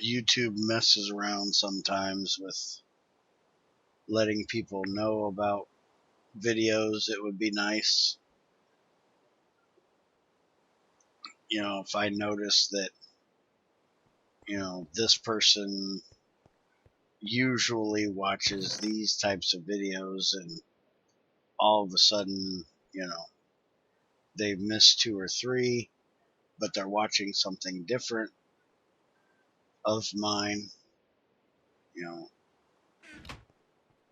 YouTube messes around sometimes with letting people know about videos, it would be nice, if I notice that, this person usually watches these types of videos and all of a sudden, they've missed two or three, but they're watching something different of mine,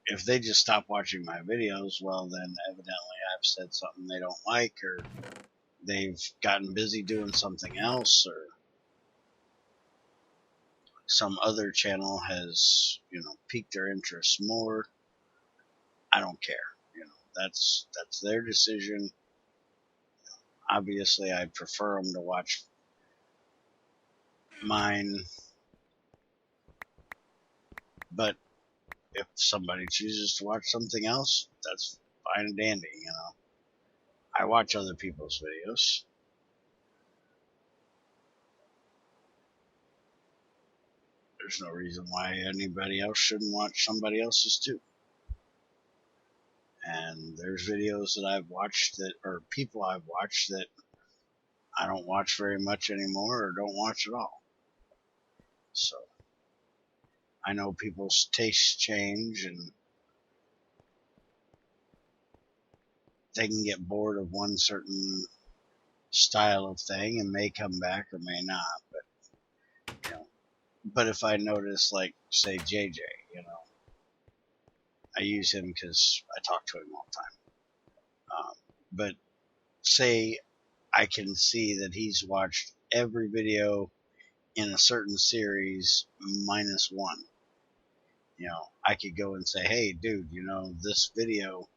if they just stop watching my videos, well, then evidently I've said something they don't like, or they've gotten busy doing something else, or some other channel has, piqued their interest more. I don't care. That's their decision. Obviously, I'd prefer them to watch mine, but if somebody chooses to watch something else, that's fine and dandy. I watch other people's videos. There's no reason why anybody else shouldn't watch somebody else's too. And there's videos that I've watched or people I've watched that I don't watch very much anymore or don't watch at all. So I know people's tastes change and they can get bored of one certain style of thing and may come back or may not. But if I notice, like, say, JJ, I use him because I talk to him all the time. But say I can see that he's watched every video in a certain series minus one. I could go and say, hey, dude, this video,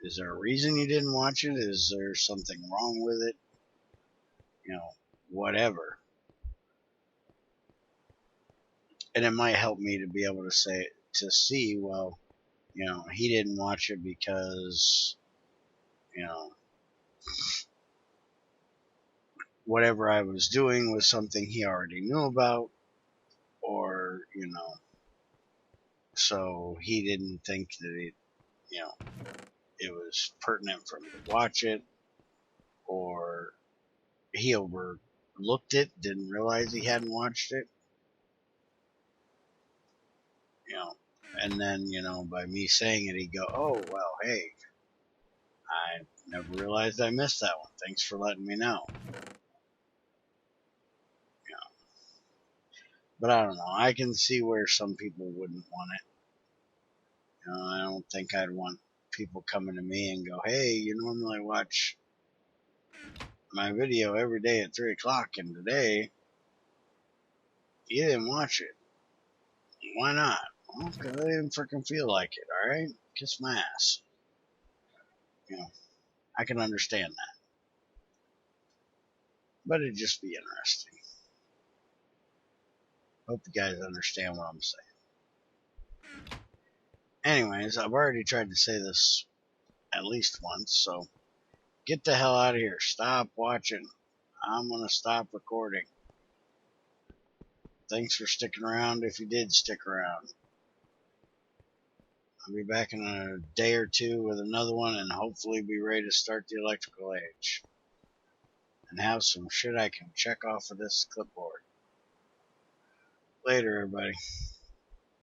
is there a reason you didn't watch it? Is there something wrong with it? Whatever. And it might help me to be able to see, well, he didn't watch it because, whatever I was doing was something he already knew about, or, so he didn't think that it was pertinent for me to watch it, or he overlooked it, didn't realize he hadn't watched it, and then, by me saying it, he'd go, oh, well, hey, I never realized I missed that one. Thanks for letting me know. But I don't know. I can see where some people wouldn't want it. I don't think I'd want people coming to me and go, hey, you normally watch my video every day at 3 o'clock, and today you didn't watch it. Why not? Well, because I didn't freaking feel like it, alright? Kiss my ass. I can understand that. But it'd just be interesting. Hope you guys understand what I'm saying. Anyways, I've already tried to say this at least once, so get the hell out of here. Stop watching. I'm going to stop recording. Thanks for sticking around if you did stick around. I'll be back in a day or two with another one and hopefully be ready to start the electrical age. And have some shit I can check off of this clipboard. Later, everybody.